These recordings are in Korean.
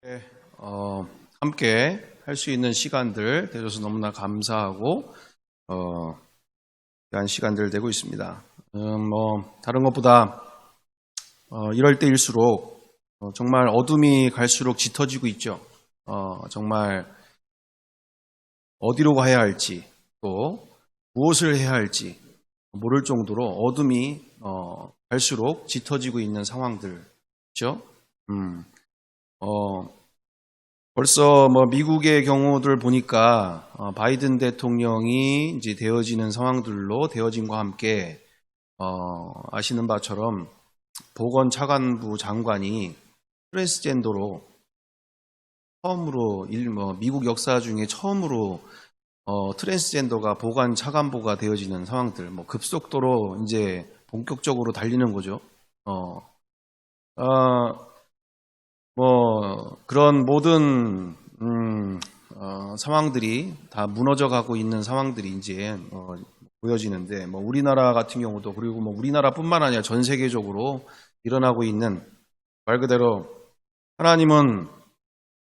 네, 함께 할 수 있는 시간들 되줘서 너무나 감사하고 귀한 시간들 되고 있습니다. 다른 것보다 이럴 때일수록 정말 어둠이 갈수록 짙어지고 있죠. 정말 어디로 가야 할지 또 무엇을 해야 할지 모를 정도로 어둠이 갈수록 짙어지고 있는 상황들, 그렇죠? 벌써 미국의 경우들 보니까 바이든 대통령이 이제 되어지는 상황들로 되어짐과 함께 아시는 바처럼 보건차관부 장관이 트랜스젠더로 처음으로 미국 역사 중에 처음으로 트랜스젠더가 보건차관부가 되어지는 상황들, 급속도로 이제 본격적으로 달리는 거죠. 그런 모든 상황들이 다 무너져 가고 있는 상황들이 이제 보여지는데, 우리나라 같은 경우도, 그리고 우리나라뿐만 아니라 전 세계적으로 일어나고 있는, 말 그대로 하나님은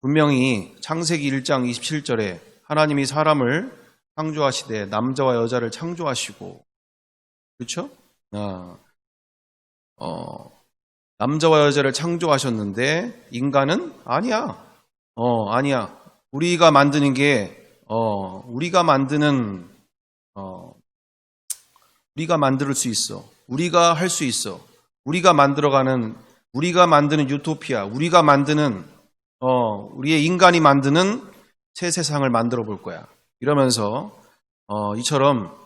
분명히 창세기 1장 27절에 하나님이 사람을 창조하시되 남자와 여자를 창조하시고, 그렇죠? 남자와 여자를 창조하셨는데 인간은 아니야. 아니야. 우리가 만드는 게 우리가 만들 수 있어. 우리가 할 수 있어. 우리가 만드는 유토피아, 우리의 인간이 만드는 새 세상을 만들어 볼 거야. 이러면서 이처럼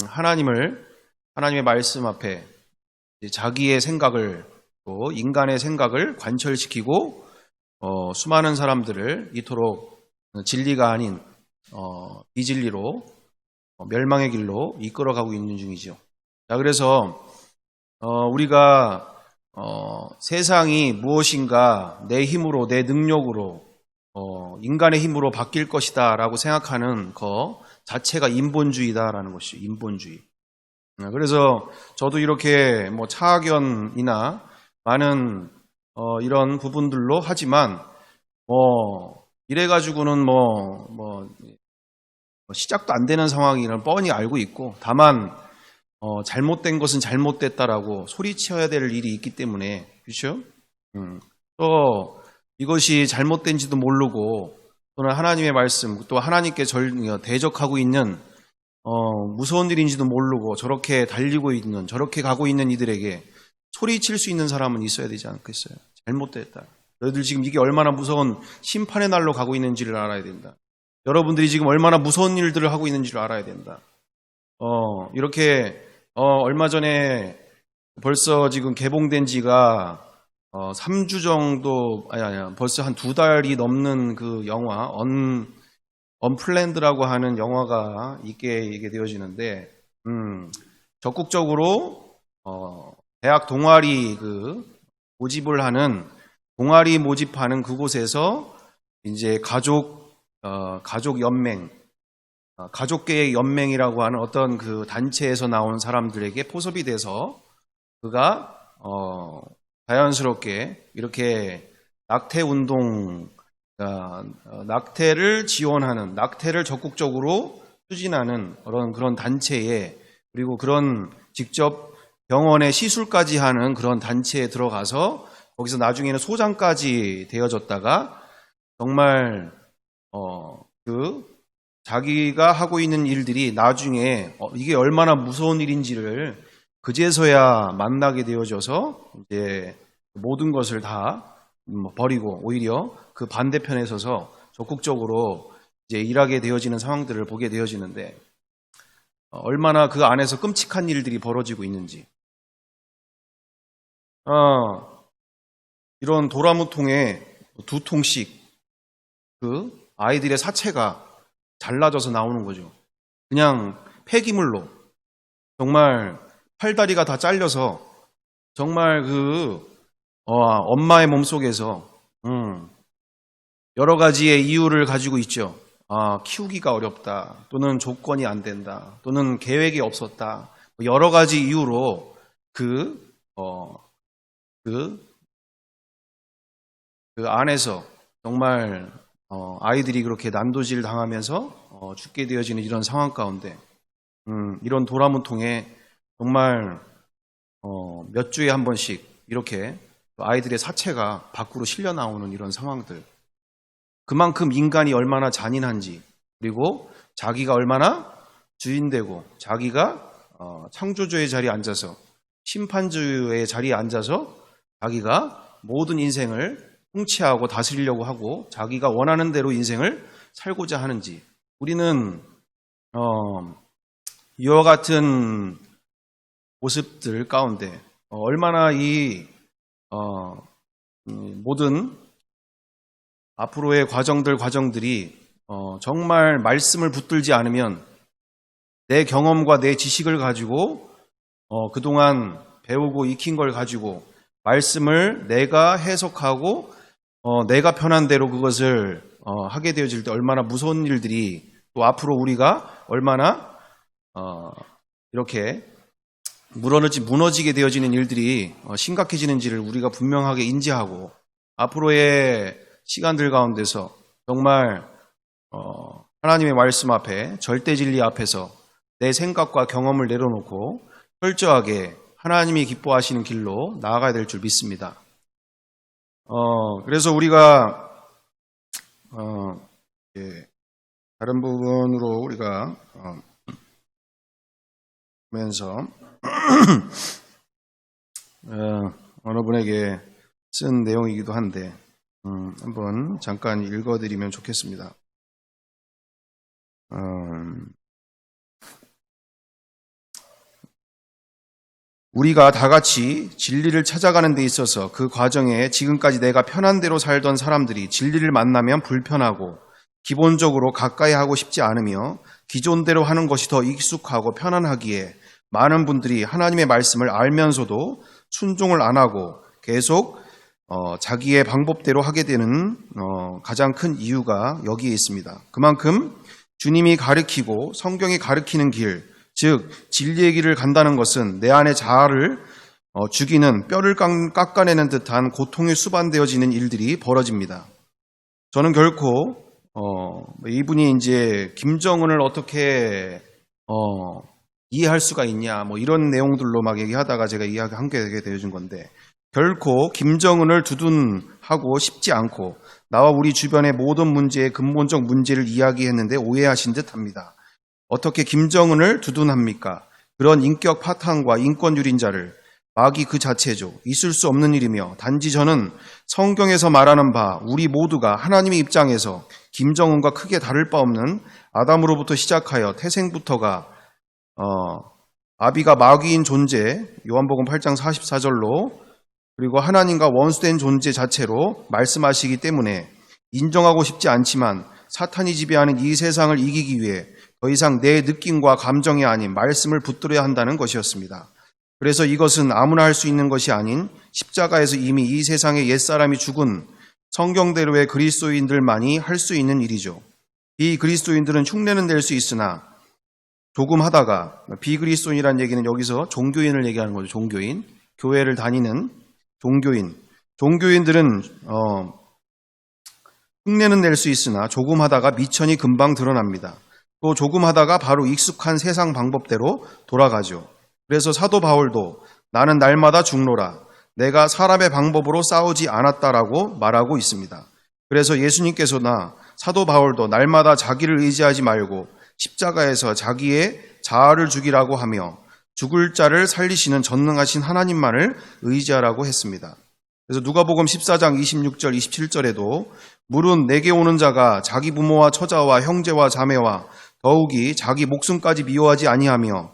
하나님의 말씀 앞에 자기의 생각을, 또 인간의 생각을 관철시키고 수많은 사람들을 이토록 진리가 아닌 비진리로 멸망의 길로 이끌어가고 있는 중이죠. 자, 그래서 우리가 세상이 무엇인가 내 힘으로, 내 능력으로, 인간의 힘으로 바뀔 것이다 라고 생각하는 것 자체가 인본주의다라는 것이죠. 인본주의. 그래서 저도 이렇게 차학연이나 많은 이런 부분들로 하지만 이래가지고는 시작도 안 되는 상황이란 뻔히 알고 있고, 다만 잘못된 것은 잘못됐다라고 소리쳐야 될 일이 있기 때문에, 그렇죠? 또 이것이 잘못된지도 모르고, 또는 하나님의 말씀, 또 하나님께 대적하고 있는 무서운 일인지도 모르고 저렇게 달리고 있는, 저렇게 가고 있는 이들에게 소리칠 수 있는 사람은 있어야 되지 않겠어요? 잘못됐다. 너희들 지금 이게 얼마나 무서운 심판의 날로 가고 있는지를 알아야 된다. 여러분들이 지금 얼마나 무서운 일들을 하고 있는지를 알아야 된다. 이렇게 얼마 전에 벌써 지금 개봉된 지가 3주 정도, 벌써 한 2달이 넘는 그 영화 언플랜드라고 하는 영화가 있게 되어지는데, 적극적으로 대학 동아리 동아리 모집하는 그곳에서 이제 가족 연맹, 가족계의 연맹이라고 하는 어떤 그 단체에서 나온 사람들에게 포섭이 돼서 그가 자연스럽게 이렇게 낙태 운동, 낙태를 지원하는, 낙태를 적극적으로 추진하는 그런 단체에, 그리고 그런 직접 병원에 시술까지 하는 그런 단체에 들어가서 거기서 나중에는 소장까지 되어졌다가, 정말 자기가 하고 있는 일들이 나중에 이게 얼마나 무서운 일인지를 그제서야 만나게 되어져서 이제 모든 것을 다 버리고 오히려 그 반대편에 서서 적극적으로 이제 일하게 되어지는 상황들을 보게 되어지는데, 얼마나 그 안에서 끔찍한 일들이 벌어지고 있는지. 이런 도라무통에 2통씩 그 아이들의 사체가 잘라져서 나오는 거죠. 그냥 폐기물로, 정말 팔다리가 다 잘려서, 정말 엄마의 몸속에서 여러 가지의 이유를 가지고 있죠. 키우기가 어렵다, 또는 조건이 안 된다, 또는 계획이 없었다, 여러 가지 이유로 그 안에서 정말 아이들이 그렇게 난도질 당하면서 죽게 되어지는 이런 상황 가운데 이런 도라문통에 정말 몇 주에 한 번씩 이렇게 아이들의 사체가 밖으로 실려 나오는 이런 상황들, 그만큼 인간이 얼마나 잔인한지, 그리고 자기가 얼마나 주인되고 자기가 창조주의 자리에 앉아서, 심판주의 자리에 앉아서 자기가 모든 인생을 통치하고 다스리려고 하고 자기가 원하는 대로 인생을 살고자 하는지, 우리는 이와 같은 모습들 가운데 얼마나 이 모든 앞으로의 과정들이 정말 말씀을 붙들지 않으면 내 경험과 내 지식을 가지고 그동안 배우고 익힌 걸 가지고 말씀을 내가 해석하고 내가 편한 대로 그것을 하게 되어질 때 얼마나 무서운 일들이, 또 앞으로 우리가 얼마나 이렇게 무너지게 되어지는 일들이 심각해지는지를 우리가 분명하게 인지하고, 앞으로의 시간들 가운데서 정말 하나님의 말씀 앞에, 절대 진리 앞에서 내 생각과 경험을 내려놓고 철저하게 하나님이 기뻐하시는 길로 나아가야 될 줄 믿습니다. 그래서 우리가 다른 부분으로 우리가 보면서 어느 분에게 쓴 내용이기도 한데 한번 잠깐 읽어드리면 좋겠습니다. 우리가 다 같이 진리를 찾아가는 데 있어서 그 과정에 지금까지 내가 편한 대로 살던 사람들이 진리를 만나면 불편하고 기본적으로 가까이 하고 싶지 않으며 기존대로 하는 것이 더 익숙하고 편안하기에 많은 분들이 하나님의 말씀을 알면서도 순종을 안 하고 계속 자기의 방법대로 하게 되는 가장 큰 이유가 여기에 있습니다. 그만큼 주님이 가르치고 성경이 가르치는 길, 즉 진리의 길을 간다는 것은 내 안의 자아를 죽이는, 뼈를 깎아내는 듯한 고통에 수반되어지는 일들이 벌어집니다. 저는 결코 이분이 이제 김정은을 어떻게 이해할 수가 있냐, 뭐 이런 내용들로 막 얘기하다가 제가 이야기하게 되어진 건데, 결코 김정은을 두둔하고 싶지 않고 나와 우리 주변의 모든 문제의 근본적 문제를 이야기했는데 오해하신 듯합니다. 어떻게 김정은을 두둔합니까? 그런 인격 파탄과 인권 유린자를, 마귀 그 자체죠. 있을 수 없는 일이며, 단지 저는 성경에서 말하는 바 우리 모두가 하나님의 입장에서 김정은과 크게 다를 바 없는 아담으로부터 시작하여 태생부터가 아비가 마귀인 존재, 요한복음 8장 44절로, 그리고 하나님과 원수된 존재 자체로 말씀하시기 때문에 인정하고 싶지 않지만 사탄이 지배하는 이 세상을 이기기 위해 더 이상 내 느낌과 감정이 아닌 말씀을 붙들어야 한다는 것이었습니다. 그래서 이것은 아무나 할 수 있는 것이 아닌 십자가에서 이미 이 세상의 옛사람이 죽은 성경대로의 그리스도인들만이 할 수 있는 일이죠. 비그리스도인들은 흉내는 낼 수 있으나 조금 하다가, 비그리스도인이라는 얘기는 여기서 종교인을 얘기하는 거죠. 종교인, 교회를 다니는 종교인들은 흉내는 낼 수 있으나 조금 하다가 미천이 금방 드러납니다. 또 조금 하다가 바로 익숙한 세상 방법대로 돌아가죠. 그래서 사도 바울도 나는 날마다 죽노라, 내가 사람의 방법으로 싸우지 않았다라고 말하고 있습니다. 그래서 예수님께서나 사도 바울도 날마다 자기를 의지하지 말고 십자가에서 자기의 자아를 죽이라고 하며 죽을 자를 살리시는 전능하신 하나님만을 의지하라고 했습니다. 그래서 누가복음 14장 26절 27절에도 물은 내게 오는 자가 자기 부모와 처자와 형제와 자매와 더욱이 자기 목숨까지 미워하지 아니하면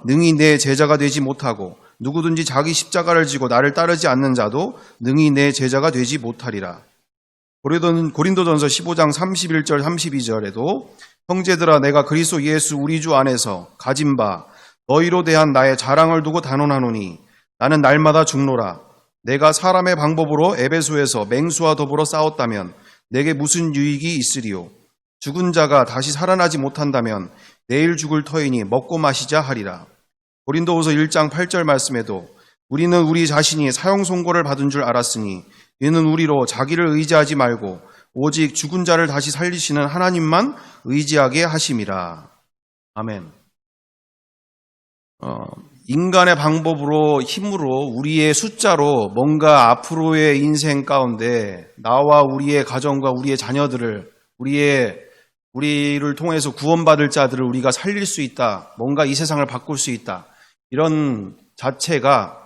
능히 내 제자가 되지 못하고 누구든지 자기 십자가를 지고 나를 따르지 않는 자도 능히 내 제자가 되지 못하리라. 고린도전서 15장 31절 32절에도 형제들아 내가 그리스도 예수 우리 주 안에서 가진 바 너희로 대한 나의 자랑을 두고 단언하노니 나는 날마다 죽노라. 내가 사람의 방법으로 에베소에서 맹수와 더불어 싸웠다면 내게 무슨 유익이 있으리요. 죽은 자가 다시 살아나지 못한다면 내일 죽을 터이니 먹고 마시자 하리라. 고린도후서 1장 8절 말씀에도 우리는 우리 자신이 사형 선고를 받은 줄 알았으니 이는 우리로 자기를 의지하지 말고 오직 죽은 자를 다시 살리시는 하나님만 의지하게 하심이라. 아멘. 인간의 방법으로 힘으로 우리의 숫자로 뭔가 앞으로의 인생 가운데 나와 우리의 가정과 우리의 자녀들을 우리를 통해서 구원받을 자들을 우리가 살릴 수 있다. 뭔가 이 세상을 바꿀 수 있다. 이런 자체가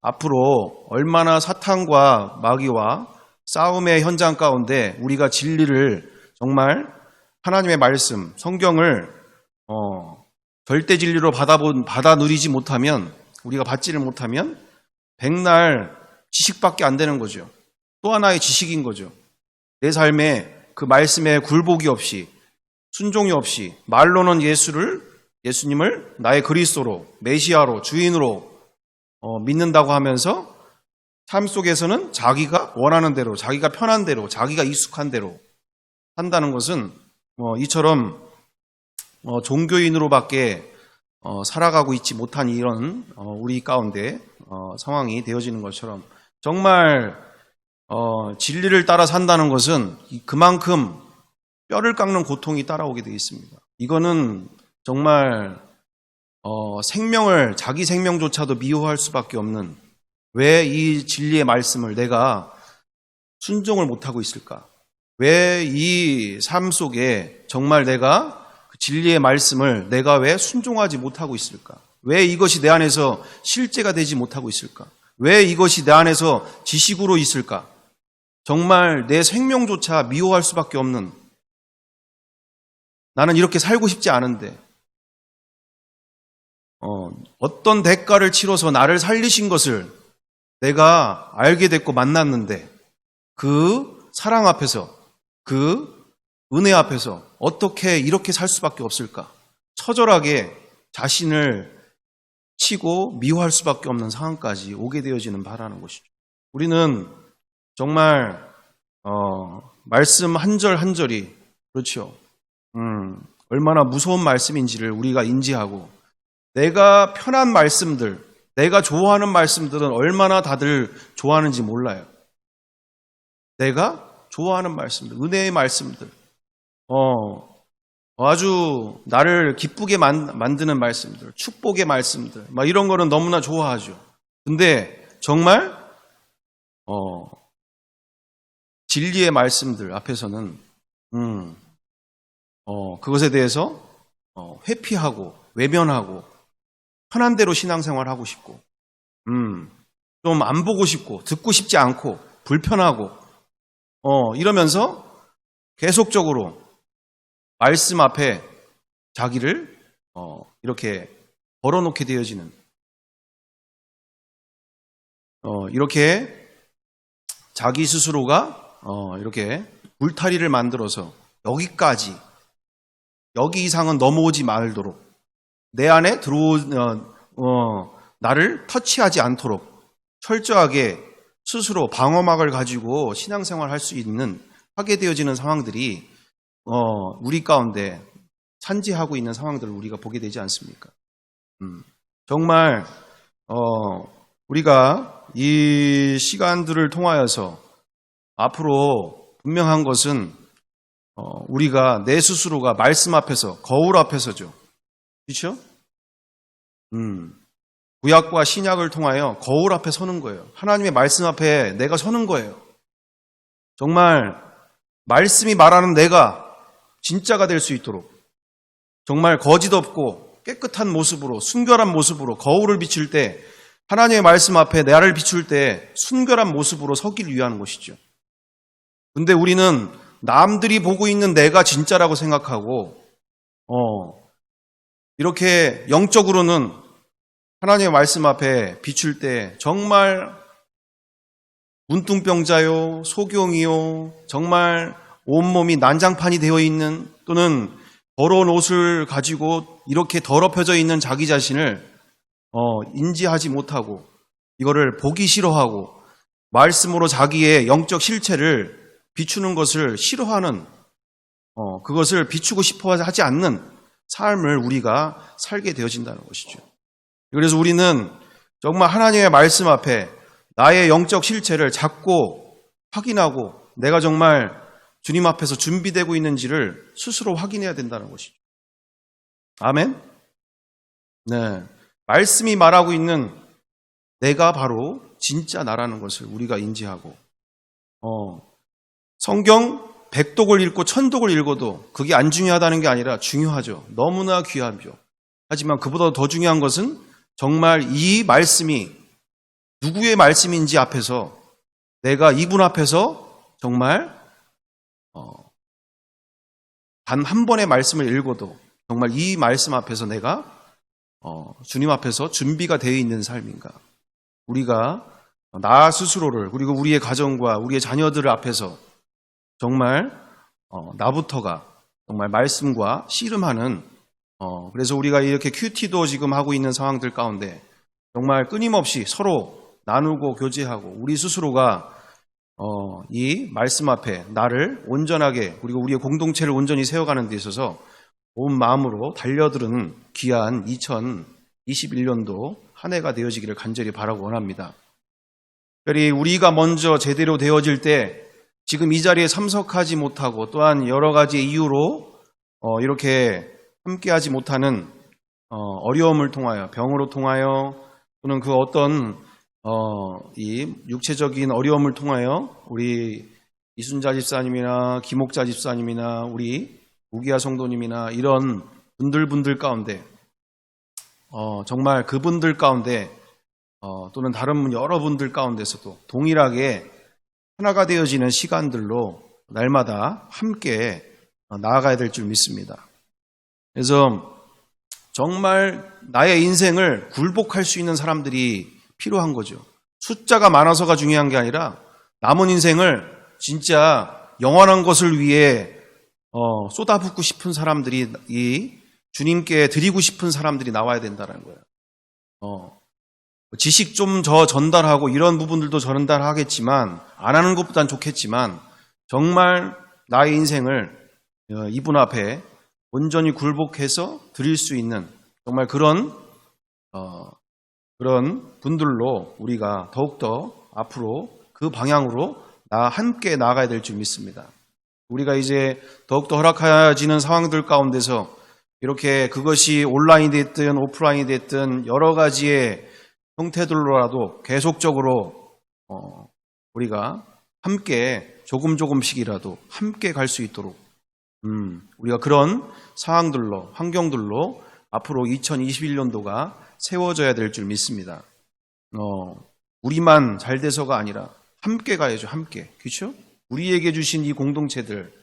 앞으로 얼마나 사탄과 마귀와 싸움의 현장 가운데 우리가 진리를 정말 하나님의 말씀, 성경을 절대 진리로 받아 누리지 못하면, 우리가 받지를 못하면 백날 지식밖에 안 되는 거죠. 또 하나의 지식인 거죠. 내 삶에 그 말씀에 굴복이 없이, 순종이 없이 말로는 예수님을 나의 그리스도로, 메시아로, 주인으로 믿는다고 하면서 삶 속에서는 자기가 원하는 대로, 자기가 편한 대로, 자기가 익숙한 대로 산다는 것은 이처럼 종교인으로밖에 살아가고 있지 못한 이런 우리 가운데 상황이 되어지는 것처럼, 정말 진리를 따라 산다는 것은 그만큼 뼈를 깎는 고통이 따라오게 되어 있습니다. 이거는 정말 자기 생명조차도 미워할 수밖에 없는, 왜 이 진리의 말씀을 내가 순종을 못하고 있을까? 왜 이 삶 속에 정말 내가 그 진리의 말씀을 내가 왜 순종하지 못하고 있을까? 왜 이것이 내 안에서 실제가 되지 못하고 있을까? 왜 이것이 내 안에서 지식으로 있을까? 정말 내 생명조차 미워할 수밖에 없는, 나는 이렇게 살고 싶지 않은데 어떤 대가를 치러서 나를 살리신 것을 내가 알게 됐고 만났는데, 그 사랑 앞에서, 그 은혜 앞에서 어떻게 이렇게 살 수밖에 없을까? 처절하게 자신을 치고 미워할 수밖에 없는 상황까지 오게 되어지는 바라는 것이죠. 우리는 정말 말씀 한 절 한 절이, 그렇죠, 얼마나 무서운 말씀인지를 우리가 인지하고, 내가 편한 말씀들, 내가 좋아하는 말씀들은 얼마나 다들 좋아하는지 몰라요. 내가 좋아하는 말씀들, 은혜의 말씀들, 아주 나를 기쁘게 만드는 말씀들, 축복의 말씀들, 막 이런 거는 너무나 좋아하죠. 근데 정말 진리의 말씀들 앞에서는 그것에 대해서 회피하고 외면하고 편한 대로 신앙생활하고 싶고, 좀 안 보고 싶고 듣고 싶지 않고 불편하고 이러면서 계속적으로 말씀 앞에 자기를 이렇게 걸어놓게 되어지는, 이렇게 자기 스스로가 이렇게 울타리를 만들어서 여기 이상은 넘어오지 말도록, 내 안에 나를 터치하지 않도록 철저하게 스스로 방어막을 가지고 신앙생활 하게 되어지는 상황들이 우리 가운데 산지하고 있는 상황들을 우리가 보게 되지 않습니까? 정말 우리가 이 시간들을 통하여서 앞으로 분명한 것은 우리가 내 스스로가 말씀 앞에서, 거울 앞에서죠. 그렇죠? 구약과 신약을 통하여 거울 앞에 서는 거예요. 하나님의 말씀 앞에 내가 서는 거예요. 정말 말씀이 말하는 내가 진짜가 될 수 있도록, 정말 거짓 없고 깨끗한 모습으로, 순결한 모습으로 거울을 비출 때, 하나님의 말씀 앞에 나를 비출 때 순결한 모습으로 서기를 위한 것이죠. 근데 우리는 남들이 보고 있는 내가 진짜라고 생각하고 이렇게 영적으로는 하나님의 말씀 앞에 비출 때 정말 문둥병자요, 소경이요, 정말 온몸이 난장판이 되어 있는, 또는 더러운 옷을 가지고 이렇게 더럽혀져 있는 자기 자신을 인지하지 못하고, 이거를 보기 싫어하고 말씀으로 자기의 영적 실체를 비추는 것을 싫어하는, 그것을 비추고 싶어 하지 않는 삶을 우리가 살게 되어진다는 것이죠. 그래서 우리는 정말 하나님의 말씀 앞에 나의 영적 실체를 잡고 확인하고 내가 정말 주님 앞에서 준비되고 있는지를 스스로 확인해야 된다는 것이죠. 아멘? 네. 말씀이 말하고 있는 내가 바로 진짜 나라는 것을 우리가 인지하고, 성경 100독을 읽고 1000독을 읽어도 그게 안 중요하다는 게 아니라 중요하죠. 너무나 귀하죠. 하지만 그보다 더 중요한 것은 정말 이 말씀이 누구의 말씀인지 앞에서 내가 이분 앞에서 정말 단 한 번의 말씀을 읽어도 정말 이 말씀 앞에서 내가 주님 앞에서 준비가 되어 있는 삶인가. 우리가 나 스스로를 그리고 우리의 가정과 우리의 자녀들 앞에서 정말 나부터가 정말 말씀과 씨름하는 그래서 우리가 이렇게 큐티도 지금 하고 있는 상황들 가운데 정말 끊임없이 서로 나누고 교제하고 우리 스스로가 이 말씀 앞에 나를 온전하게 그리고 우리의 공동체를 온전히 세워가는 데 있어서 온 마음으로 달려드는 귀한 2021년도 한 해가 되어지기를 간절히 바라고 원합니다. 특별히 우리가 먼저 제대로 되어질 때 지금 이 자리에 참석하지 못하고 또한 여러 가지 이유로 이렇게 함께하지 못하는 어려움을 통하여 병으로 통하여 또는 그 어떤 이 육체적인 어려움을 통하여 우리 이순자 집사님이나 김옥자 집사님이나 우리 우기야 성도님이나 이런 분들 가운데 정말 그분들 가운데 또는 다른 여러분들 가운데서도 동일하게 하나가 되어지는 시간들로 날마다 함께 나아가야 될 줄 믿습니다. 그래서 정말 나의 인생을 굴복할 수 있는 사람들이 필요한 거죠. 숫자가 많아서가 중요한 게 아니라 남은 인생을 진짜 영원한 것을 위해 쏟아붓고 싶은 사람들이 이 주님께 드리고 싶은 사람들이 나와야 된다는 거예요. 지식 좀 전달하고 이런 부분들도 전달하겠지만 안 하는 것보단 좋겠지만 정말 나의 인생을 이분 앞에 온전히 굴복해서 드릴 수 있는 정말 그런 분들로 우리가 더욱더 앞으로 그 방향으로 함께 나아가야 될 줄 믿습니다. 우리가 이제 더욱더 허락해지는 상황들 가운데서 이렇게 그것이 온라인이 됐든 오프라인이 됐든 여러 가지의 형태들로라도 계속적으로 우리가 함께 조금씩이라도 함께 갈 수 있도록 우리가 그런 상황들로 환경들로 앞으로 2021년도가 세워져야 될 줄 믿습니다. 우리만 잘 돼서가 아니라 함께 가야죠. 함께. 그렇죠? 우리에게 주신 이 공동체들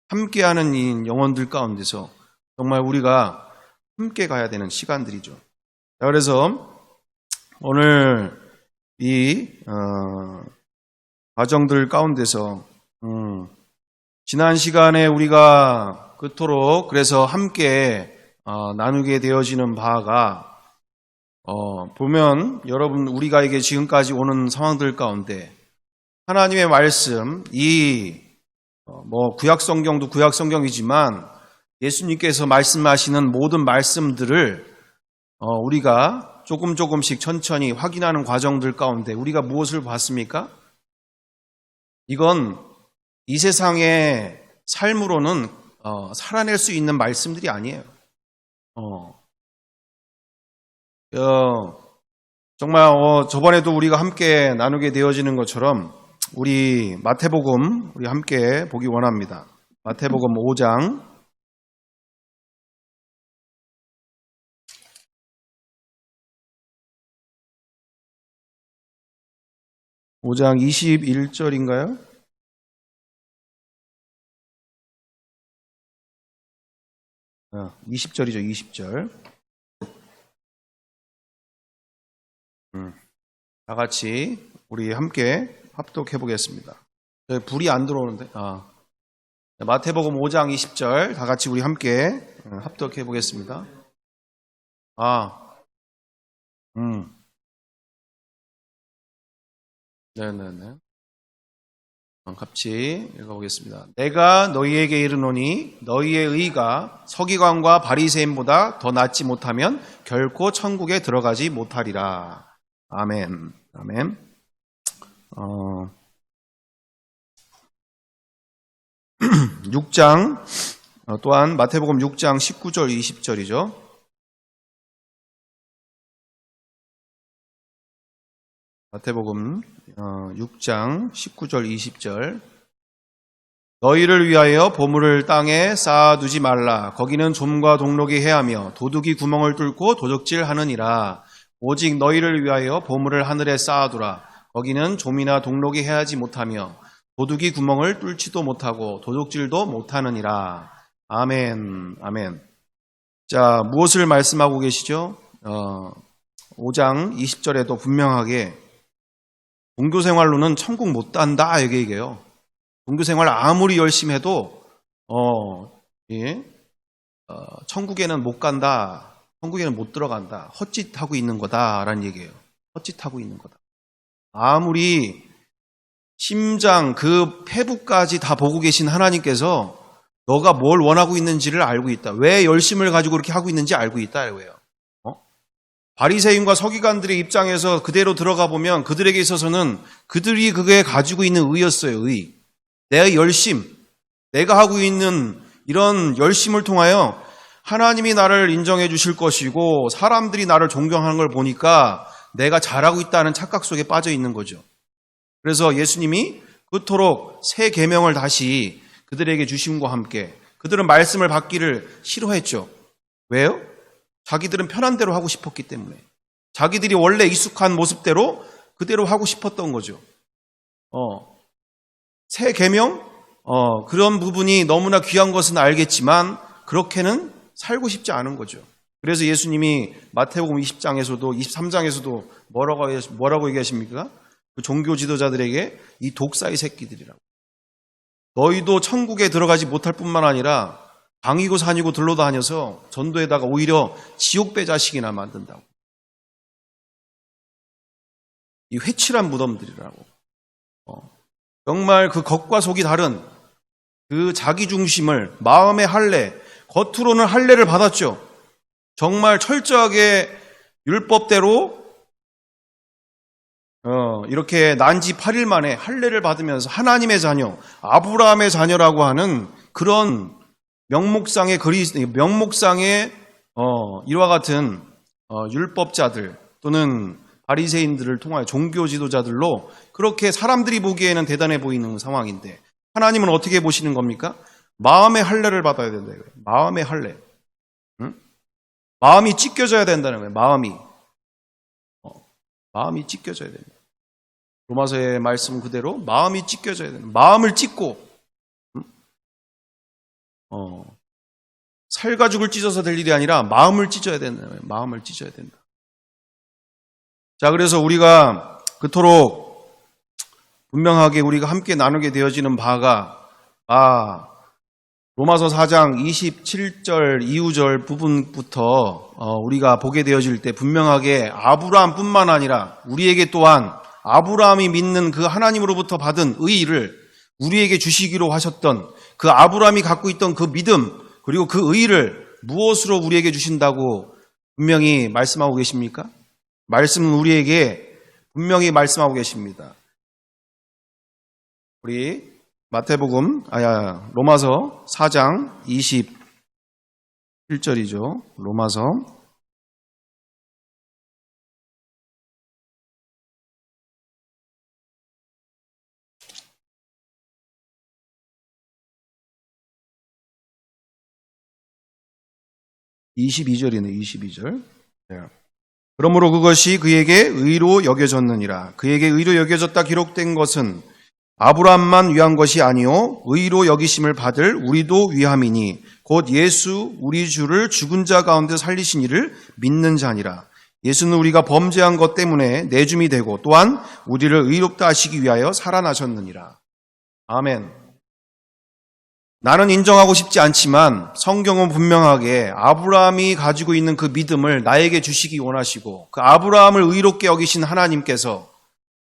함께하는 이 영혼들 가운데서 정말 우리가 함께 가야 되는 시간들이죠. 그래서 오늘 이 과정들 가운데서 지난 시간에 우리가 그토록 그래서 함께 나누게 되어지는 바가 보면 여러분 우리가 이게 지금까지 오는 상황들 가운데 하나님의 말씀 구약 성경도 구약 성경이지만 예수님께서 말씀하시는 모든 말씀들을 우리가 조금씩 천천히 확인하는 과정들 가운데 우리가 무엇을 봤습니까? 이건 이 세상의 삶으로는 살아낼 수 있는 말씀들이 아니에요. 정말 저번에도 우리가 함께 나누게 되어지는 것처럼 우리 마태복음 우리 함께 보기 원합니다. 마태복음 5장 21절인가요? 아, 20절이죠. 20절. 다 같이 우리 함께 합독해 보겠습니다. 불이 안 들어오는데. 마태복음 5장 20절 다 같이 우리 함께 합독해 보겠습니다. 네네네. 같이 읽어보겠습니다. 내가 너희에게 이르노니 너희의 의가 서기관과 바리새인보다 더 낫지 못하면 결코 천국에 들어가지 못하리라. 아멘. 아멘. 6장 또한 마태복음 6장 19절 20절이죠. 마태복음 6장 19절 20절. 너희를 위하여 보물을 땅에 쌓아두지 말라. 거기는 좀과 동록이 해하며 도둑이 구멍을 뚫고 도적질하느니라. 오직 너희를 위하여 보물을 하늘에 쌓아두라. 거기는 좀이나 동록이 해하지 못하며 도둑이 구멍을 뚫지도 못하고 도둑질도 못하느니라. 아멘. 아멘. 자, 무엇을 말씀하고 계시죠? 5장 20절에도 분명하게 종교생활로는 천국 못 간다 이렇게 얘기해요. 종교생활 아무리 열심히 해도 천국에는 못 간다. 천국에는 못 들어간다. 헛짓하고 있는 거다라는 얘기예요. 헛짓하고 있는 거다. 아무리 심장 그 폐부까지 다 보고 계신 하나님께서 너가 뭘 원하고 있는지를 알고 있다. 왜 열심을 가지고 그렇게 하고 있는지 알고 있다 이거예요. 바리새인과 서기관들의 입장에서 그대로 들어가 보면 그들에게 있어서는 그들이 그게 가지고 있는 의였어요. 의. 내 열심, 내가 하고 있는 이런 열심을 통하여 하나님이 나를 인정해 주실 것이고 사람들이 나를 존경하는 걸 보니까 내가 잘하고 있다는 착각 속에 빠져 있는 거죠. 그래서 예수님이 그토록 새 계명을 다시 그들에게 주심과 함께 그들은 말씀을 받기를 싫어했죠. 왜요? 자기들은 편한 대로 하고 싶었기 때문에. 자기들이 원래 익숙한 모습대로 그대로 하고 싶었던 거죠. 새 계명? 그런 부분이 너무나 귀한 것은 알겠지만 그렇게는 살고 싶지 않은 거죠. 그래서 예수님이 마태복음 20장에서도 23장에서도 뭐라고 얘기하십니까? 그 종교 지도자들에게 이 독사의 새끼들이라고. 너희도 천국에 들어가지 못할 뿐만 아니라 방이고 산이고 들러다녀서 전도에다가 오히려 지옥배 자식이나 만든다고. 이 회칠한 무덤들이라고. 정말 그 겉과 속이 다른 그 자기중심을 마음의 할례, 겉으로는 할례를 받았죠. 정말 철저하게 율법대로 이렇게 난지 8일 만에 할례를 받으면서 하나님의 자녀, 아브라함의 자녀라고 하는 그런 명목상의 이와 같은 율법자들 또는 바리새인들을 통하여 종교 지도자들로 그렇게 사람들이 보기에는 대단해 보이는 상황인데 하나님은 어떻게 보시는 겁니까? 마음의 할례를 받아야 된다 이거예요. 마음의 할례. 응? 마음이 찢겨져야 된다는 거예요. 마음이 찢겨져야 된다. 로마서의 말씀 그대로 마음이 찢겨져야 된다. 마음을 찢고 살가죽을 찢어서 될 일이 아니라 마음을 찢어야 된다. 마음을 찢어야 된다. 자, 그래서 우리가 그토록 분명하게 우리가 함께 나누게 되어지는 바가 로마서 4장 27절 이후절 부분부터 우리가 보게 되어질 때 분명하게 아브라함뿐만 아니라 우리에게 또한 아브라함이 믿는 그 하나님으로부터 받은 의의를 우리에게 주시기로 하셨던 그 아브라함이 갖고 있던 그 믿음 그리고 그 의의를 무엇으로 우리에게 주신다고 분명히 말씀하고 계십니까? 말씀은 우리에게 분명히 말씀하고 계십니다. 우리 로마서 4장 27절이죠. 로마서 22절이네, 22절. 그러므로 그것이 그에게 의로 여겨졌느니라. 그에게 의로 여겨졌다 기록된 것은 아브라함만 위한 것이 아니요 의로 여기심을 받을 우리도 위함이니 곧 예수 우리 주를 죽은 자 가운데 살리신 이를 믿는 자니라. 예수는 우리가 범죄한 것 때문에 내줌이 되고 또한 우리를 의롭다 하시기 위하여 살아나셨느니라. 아멘. 나는 인정하고 싶지 않지만 성경은 분명하게 아브라함이 가지고 있는 그 믿음을 나에게 주시기 원하시고 그 아브라함을 의롭게 여기신 하나님께서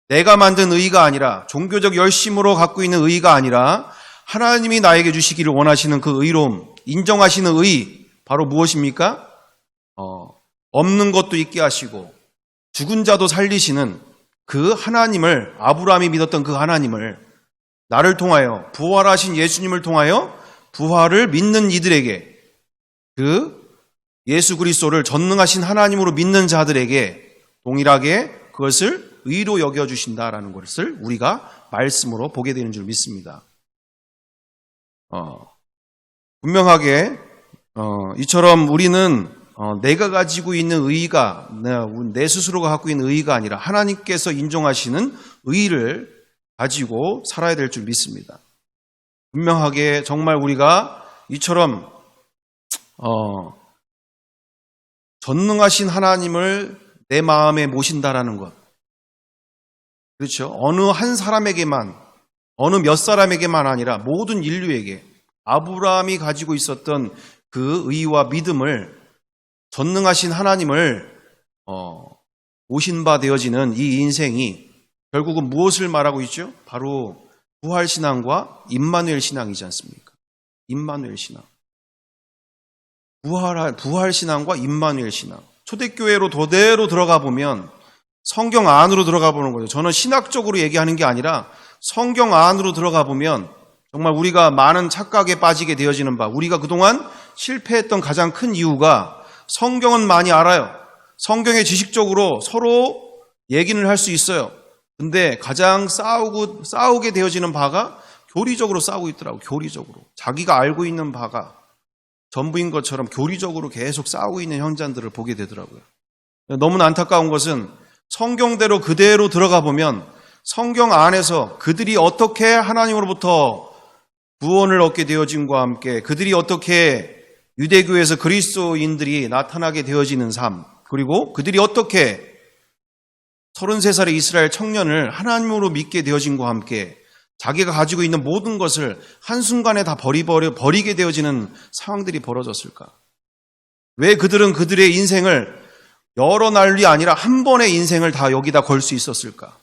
내가 만든 의의가 아니라 종교적 열심으로 갖고 있는 의의가 아니라 하나님이 나에게 주시기를 원하시는 그 의로움, 인정하시는 의의 바로 무엇입니까? 없는 것도 있게 하시고 죽은 자도 살리시는 그 하나님을, 아브라함이 믿었던 그 하나님을 나를 통하여, 부활하신 예수님을 통하여 부활을 믿는 이들에게, 그 예수 그리스도를 전능하신 하나님으로 믿는 자들에게 동일하게 그것을 의로 여겨주신다라는 것을 우리가 말씀으로 보게 되는 줄 믿습니다. 분명하게 이처럼 우리는 내가 가지고 있는 의의가, 내 스스로가 갖고 있는 의의가 아니라 하나님께서 인정하시는 의의를 가지고 살아야 될 줄 믿습니다. 분명하게 정말 우리가 이처럼 전능하신 하나님을 내 마음에 모신다라는 것, 그렇죠? 어느 한 사람에게만, 어느 몇 사람에게만 아니라 모든 인류에게 아브라함이 가지고 있었던 그 의의와 믿음을, 전능하신 하나님을 모신 바 되어지는 이 인생이 결국은 무엇을 말하고 있죠? 바로 부활신앙과 임마누엘 신앙이지 않습니까? 임마누엘 신앙. 부활신앙과 임마누엘 신앙. 초대교회로 도대로 들어가 보면 성경 안으로 들어가 보는 거죠. 저는 신학적으로 얘기하는 게 아니라 성경 안으로 들어가 보면 정말 우리가 많은 착각에 빠지게 되어지는 바, 우리가 그동안 실패했던 가장 큰 이유가 성경은 많이 알아요. 성경의 지식적으로 서로 얘기를 할 수 있어요. 근데 가장 싸우게 되어지는 바가 교리적으로 싸우고 있더라고요. 교리적으로. 자기가 알고 있는 바가 전부인 것처럼 교리적으로 계속 싸우고 있는 현장들을 보게 되더라고요. 너무나 안타까운 것은 성경대로 그대로 들어가 보면 성경 안에서 그들이 어떻게 하나님으로부터 구원을 얻게 되어짐과 함께 그들이 어떻게 유대교에서 그리스도인들이 나타나게 되어지는 삶, 그리고 그들이 어떻게 33살의 이스라엘 청년을 하나님으로 믿게 되어짐과 함께 자기가 가지고 있는 모든 것을 한순간에 다 버리게 되어지는 상황들이 벌어졌을까? 왜 그들은 그들의 인생을 여러 날이 아니라 한 번의 인생을 다 여기다 걸 수 있었을까?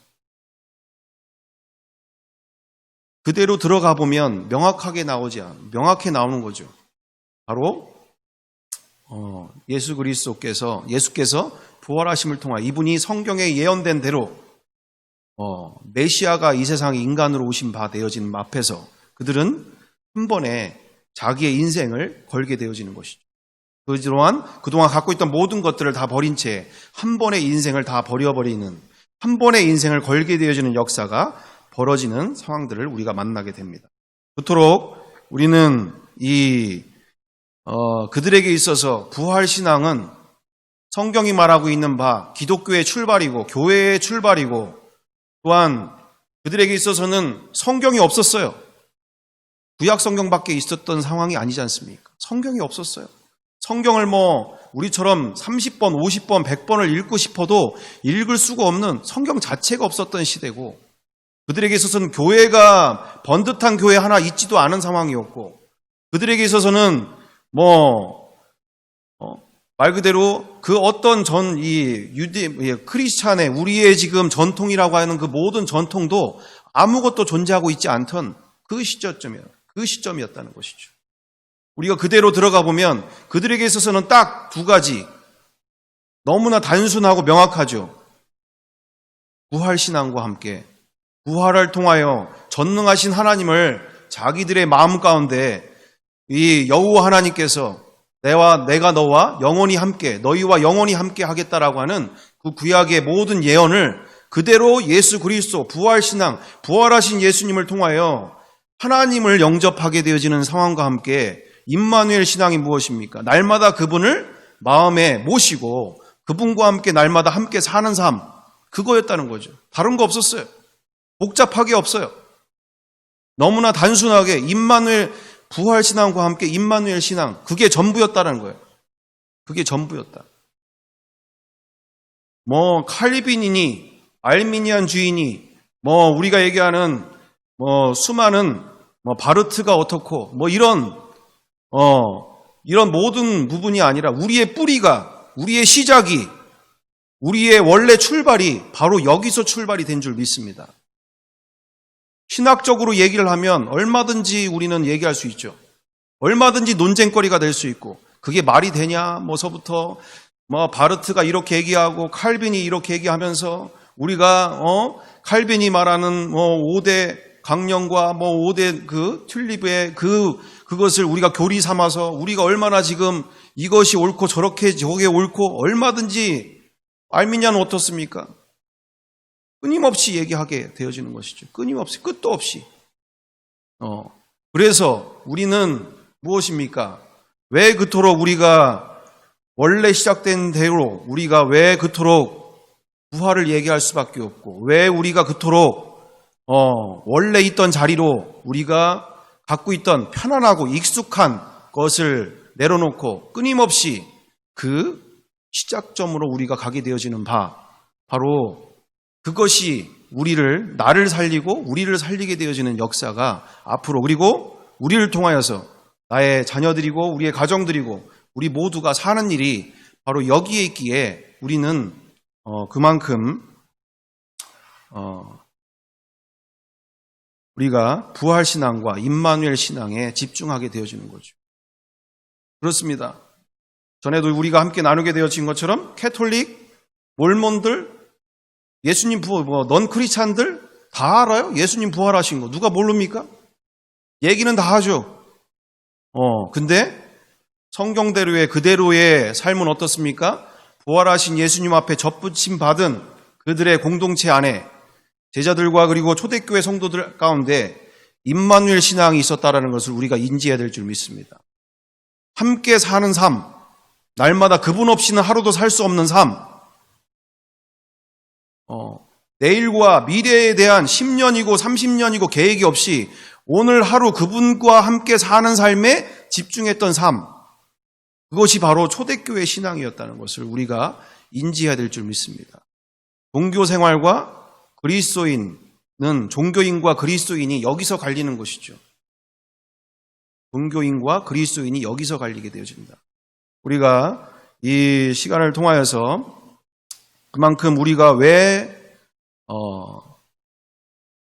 그대로 들어가 보면 명확하게 나오는 거죠. 바로 예수께서 부활하심을 통하 이분이 성경에 예언된 대로 메시아가 이 세상에 인간으로 오신 바 되어지는 앞에서 그들은 한 번에 자기의 인생을 걸게 되어지는 것이죠. 그동안 갖고 있던 모든 것들을 다 버린 채 한 번의 인생을 다 버려버리는, 한 번의 인생을 걸게 되어지는 역사가 벌어지는 상황들을 우리가 만나게 됩니다. 그토록 우리는 그들에게 있어서 부활신앙은 성경이 말하고 있는 바 기독교의 출발이고 교회의 출발이고, 또한 그들에게 있어서는 성경이 없었어요. 구약 성경밖에 있었던 상황이 아니지 않습니까? 성경이 없었어요. 성경을 우리처럼 30번, 50번, 100번을 읽고 싶어도 읽을 수가 없는 성경 자체가 없었던 시대고, 그들에게 있어서는 교회가 번듯한 교회 하나 있지도 않은 상황이었고, 그들에게 있어서는 말 그대로 그 어떤 크리스찬의 우리의 지금 전통이라고 하는 그 모든 전통도 아무것도 존재하고 있지 않던 그 시점이었다는 것이죠. 우리가 그대로 들어가 보면 그들에게 있어서는 딱 두 가지, 너무나 단순하고 명확하죠. 부활신앙과 함께 부활을 통하여 전능하신 하나님을 자기들의 마음 가운데 이 여호와 하나님께서 내가 너와 영원히 함께, 너희와 영원히 함께 하겠다라고 하는 그 구약의 모든 예언을 그대로 예수 그리스도 부활신앙, 부활하신 예수님을 통하여 하나님을 영접하게 되어지는 상황과 함께 임마누엘 신앙이 무엇입니까? 날마다 그분을 마음에 모시고 그분과 함께 날마다 함께 사는 삶, 그거였다는 거죠. 다른 거 없었어요. 복잡하게 없어요. 너무나 단순하게 임마누엘 부활신앙과 함께 임마누엘 신앙, 그게 전부였다는 거예요. 그게 전부였다. 칼빈이니 알미니안주의니 우리가 얘기하는 수많은 바르트가 어떻고 이런 모든 부분이 아니라 우리의 뿌리가, 우리의 시작이, 우리의 원래 출발이 바로 여기서 출발이 된 줄 믿습니다. 신학적으로 얘기를 하면 얼마든지 우리는 얘기할 수 있죠. 얼마든지 논쟁거리가 될 수 있고, 그게 말이 되냐? 서부터 바르트가 이렇게 얘기하고 칼빈이 이렇게 얘기하면서 우리가 칼빈이 말하는 5대 강령과 5대 그 튤립의 그것을 우리가 교리 삼아서 우리가 얼마나 지금 이것이 옳고 저렇게 저게 옳고 얼마든지 알미냐는 어떻습니까? 끊임없이 얘기하게 되어지는 것이죠. 끊임없이 끝도 없이. 그래서 우리는 무엇입니까? 왜 그토록 우리가 원래 시작된 대로 우리가 왜 그토록 부활을 얘기할 수밖에 없고 왜 우리가 그토록 원래 있던 자리로 우리가 갖고 있던 편안하고 익숙한 것을 내려놓고 끊임없이 그 시작점으로 우리가 가게 되어지는 바로 그것이 나를 살리고 우리를 살리게 되어지는 역사가 앞으로 그리고 우리를 통하여서 나의 자녀들이고 우리의 가정들이고 우리 모두가 사는 일이 바로 여기에 있기에 우리는 그만큼 우리가 부활신앙과 임마누엘 신앙에 집중하게 되어지는 거죠. 그렇습니다. 전에도 우리가 함께 나누게 되어진 것처럼 캐톨릭, 몰몬들, 예수님 넌 크리스찬들 다 알아요? 예수님 부활하신 거. 누가 모릅니까? 얘기는 다 하죠. 근데 성경대로의 그대로의 삶은 어떻습니까? 부활하신 예수님 앞에 접붙임 받은 그들의 공동체 안에 제자들과 그리고 초대교회 성도들 가운데 임마누엘 신앙이 있었다라는 것을 우리가 인지해야 될 줄 믿습니다. 함께 사는 삶, 날마다 그분 없이는 하루도 살 수 없는 삶, 내일과 미래에 대한 10년이고 30년이고 계획이 없이 오늘 하루 그분과 함께 사는 삶에 집중했던 삶, 그것이 바로 초대교회 신앙이었다는 것을 우리가 인지해야 될 줄 믿습니다. 종교 생활과 종교인과 그리스도인이 여기서 갈리는 것이죠. 종교인과 그리스도인이 여기서 갈리게 되어진다. 우리가 이 시간을 통하여서 그만큼 우리가 왜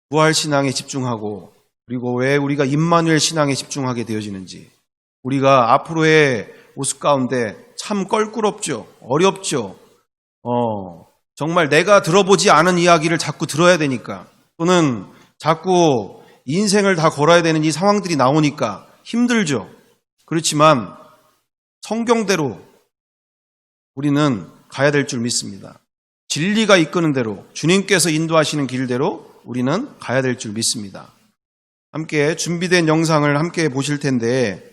부활신앙에 집중하고 그리고 왜 우리가 임마누엘 신앙에 집중하게 되어지는지 우리가 앞으로의 모습 가운데 참 껄끄럽죠. 어렵죠. 정말 내가 들어보지 않은 이야기를 자꾸 들어야 되니까 또는 자꾸 인생을 다 걸어야 되는 이 상황들이 나오니까 힘들죠. 그렇지만 성경대로 우리는 가야 될 줄 믿습니다. 진리가 이끄는 대로 주님께서 인도하시는 길대로 우리는 가야 될 줄 믿습니다. 함께 준비된 영상을 함께 보실 텐데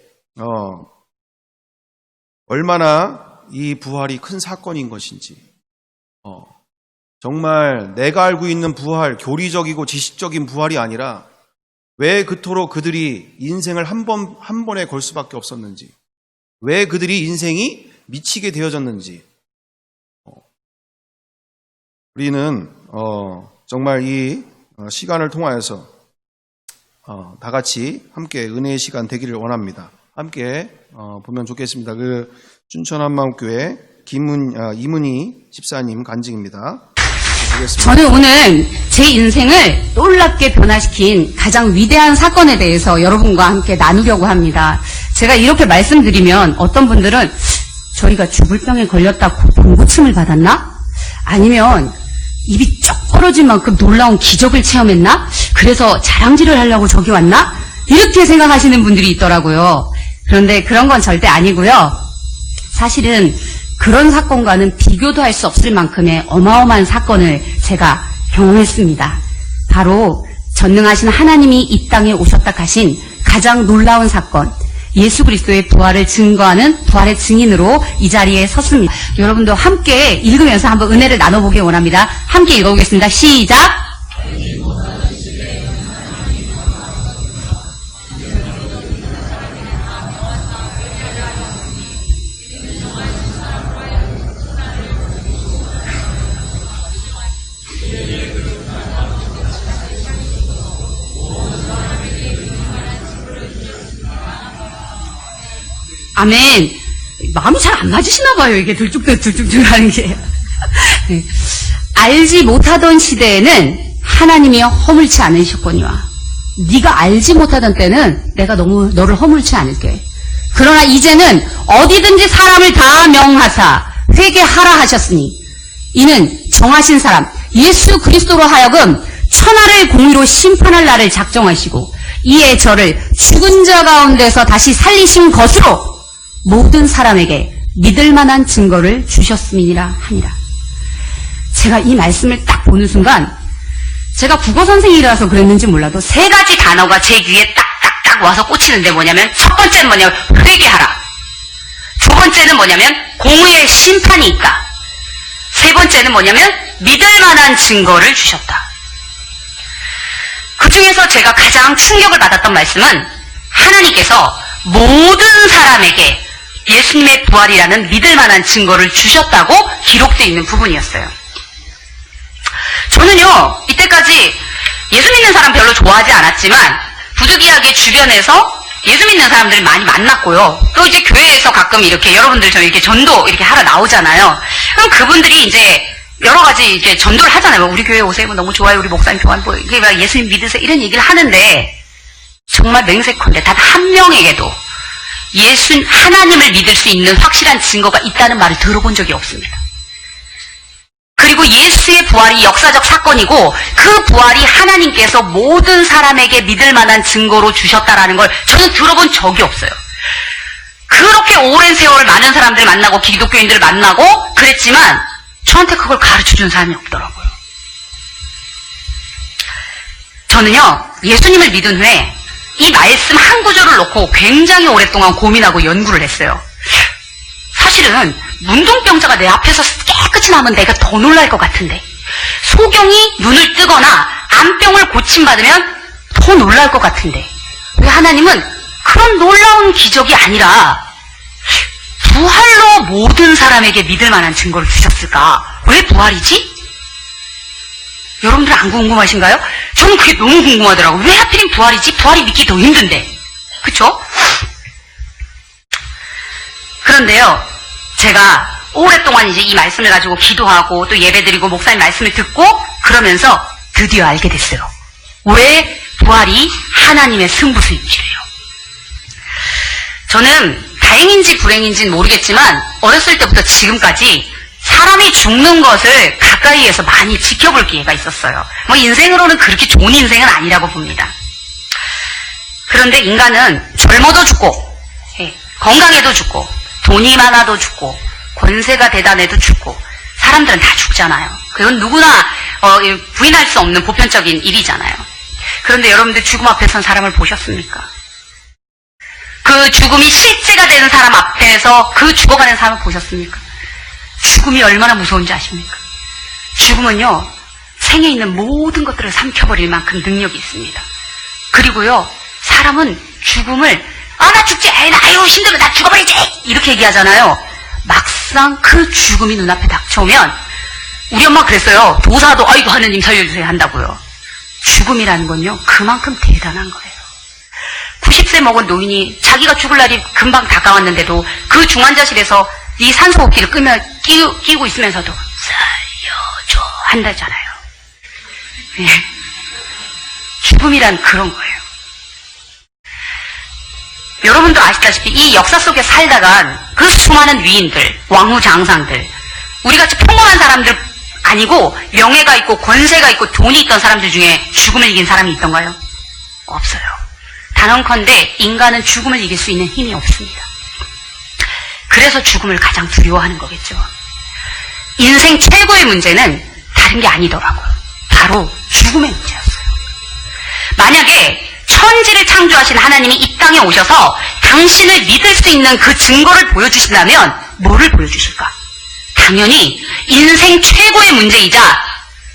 얼마나 이 부활이 큰 사건인 것인지 정말 내가 알고 있는 부활, 교리적이고 지식적인 부활이 아니라 왜 그토록 그들이 인생을 한 번에 걸 수밖에 없었는지 왜 그들이 인생이 미치게 되어졌는지 우리는 정말 이 시간을 통하여서 다 같이 함께 은혜의 시간 되기를 원합니다. 함께 보면 좋겠습니다. 그 춘천 한마음교회 이문희 집사님 간증입니다. 보겠습니다. 저는 오늘 제 인생을 놀랍게 변화시킨 가장 위대한 사건에 대해서 여러분과 함께 나누려고 합니다. 제가 이렇게 말씀드리면 어떤 분들은 저희가 죽을 병에 걸렸다고 병고침을 받았나? 아니면 입이 쩍 벌어질 만큼 놀라운 기적을 체험했나? 그래서 자랑질을 하려고 저기 왔나? 이렇게 생각하시는 분들이 있더라고요. 그런데 그런 건 절대 아니고요. 사실은 그런 사건과는 비교도 할 수 없을 만큼의 어마어마한 사건을 제가 경험했습니다. 바로 전능하신 하나님이 이 땅에 오셨다 하신 가장 놀라운 사건, 예수 그리스도의 부활을 증거하는 부활의 증인으로 이 자리에 섰습니다. 여러분도 함께 읽으면서 한번 은혜를 나눠보기 원합니다. 함께 읽어보겠습니다. 시작! 아멘. 마음이 잘 안 맞으시나 봐요. 이게 들쭉들쭉 하는 게. 네. 알지 못하던 시대에는 하나님이 허물치 않으셨거니와 네가 알지 못하던 때는 내가 너를 허물치 않을게. 그러나 이제는 어디든지 사람을 다 명하사 회개하라 하셨으니 이는 정하신 사람 예수 그리스도로 하여금 천하를 공의로 심판할 날을 작정하시고 이에 저를 죽은 자 가운데서 다시 살리신 것으로 모든 사람에게 믿을 만한 증거를 주셨음이니라 하니라. 제가 이 말씀을 딱 보는 순간 제가 국어 선생이라서 그랬는지 몰라도 세 가지 단어가 제 귀에 딱딱딱 와서 꽂히는데 뭐냐면 첫 번째는 뭐냐면 회개하라. 두 번째는 뭐냐면 공의의 심판이 있다. 세 번째는 뭐냐면 믿을 만한 증거를 주셨다. 그 중에서 제가 가장 충격을 받았던 말씀은 하나님께서 모든 사람에게 예수님의 부활이라는 믿을 만한 증거를 주셨다고 기록되어 있는 부분이었어요. 저는요, 이때까지 예수 믿는 사람 별로 좋아하지 않았지만 부득이하게 주변에서 예수 믿는 사람들을 많이 만났고요. 또 이제 교회에서 가끔 이렇게 여러분들 저 이렇게 전도 이렇게 하러 나오잖아요. 그럼 그분들이 이제 여러 가지 이제 전도를 하잖아요. 우리 교회 오세요. 너무 좋아요. 우리 목사님 좋아요. 뭐 이게 막 예수님 믿으세요. 이런 얘기를 하는데 정말 맹세컨대 단 한 명에게도 하나님을 믿을 수 있는 확실한 증거가 있다는 말을 들어본 적이 없습니다. 그리고 예수의 부활이 역사적 사건이고 그 부활이 하나님께서 모든 사람에게 믿을 만한 증거로 주셨다라는 걸 저는 들어본 적이 없어요. 그렇게 오랜 세월 많은 사람들 만나고 기독교인들을 만나고 그랬지만 저한테 그걸 가르쳐준 사람이 없더라고요. 저는요, 예수님을 믿은 후에 이 말씀 한 구절을 놓고 굉장히 오랫동안 고민하고 연구를 했어요. 사실은 문둥병자가 내 앞에서 깨끗이 나면 내가 더 놀랄 것 같은데 소경이 눈을 뜨거나 암병을 고침받으면 더 놀랄 것 같은데 왜 하나님은 그런 놀라운 기적이 아니라 부활로 모든 사람에게 믿을 만한 증거를 주셨을까? 왜 부활이지? 여러분들 안 궁금하신가요? 저는 그게 너무 궁금하더라고요. 왜 하필이면 부활이지? 부활이 믿기 더 힘든데. 그쵸? 그런데요, 제가 오랫동안 이제 이 말씀을 가지고 기도하고 또 예배드리고 목사님 말씀을 듣고 그러면서 드디어 알게 됐어요. 왜 부활이 하나님의 승부수인지를요. 저는 다행인지 불행인지는 모르겠지만 어렸을 때부터 지금까지 사람이 죽는 것을 가까이에서 많이 지켜볼 기회가 있었어요. 뭐 인생으로는 그렇게 좋은 인생은 아니라고 봅니다. 그런데 인간은 젊어도 죽고 건강해도 죽고 돈이 많아도 죽고 권세가 대단해도 죽고 사람들은 다 죽잖아요. 그건 누구나 부인할 수 없는 보편적인 일이잖아요. 그런데 여러분들 죽음 앞에 선 사람을 보셨습니까? 그 죽음이 실제가 되는 사람 앞에서 그 죽어가는 사람을 보셨습니까? 죽음이 얼마나 무서운지 아십니까? 죽음은요, 생에 있는 모든 것들을 삼켜버릴 만큼 능력이 있습니다. 그리고요, 사람은 죽음을 나 죽지, 아유 힘들면 나 죽어버리지 이렇게 얘기하잖아요. 막상 그 죽음이 눈앞에 닥쳐오면 우리 엄마 그랬어요. 도사도 아이고 하느님 살려주세요 한다고요. 죽음이라는 건요, 그만큼 대단한 거예요. 90세 먹은 노인이 자기가 죽을 날이 금방 다가왔는데도 그 중환자실에서 이 산소호흡기를 끼고 있으면서도 살려줘 한다잖아요. 네. 죽음이란 그런 거예요. 여러분도 아시다시피 이 역사 속에 살다간 그 수많은 위인들, 왕후 장상들, 우리같이 평범한 사람들 아니고 명예가 있고 권세가 있고 돈이 있던 사람들 중에 죽음을 이긴 사람이 있던가요? 없어요. 단언컨대 인간은 죽음을 이길 수 있는 힘이 없습니다. 그래서 죽음을 가장 두려워하는 거겠죠. 인생 최고의 문제는 다른 게 아니더라고요. 바로 죽음의 문제였어요. 만약에 천지를 창조하신 하나님이 이 땅에 오셔서 당신을 믿을 수 있는 그 증거를 보여주신다면 뭐를 보여주실까? 당연히 인생 최고의 문제이자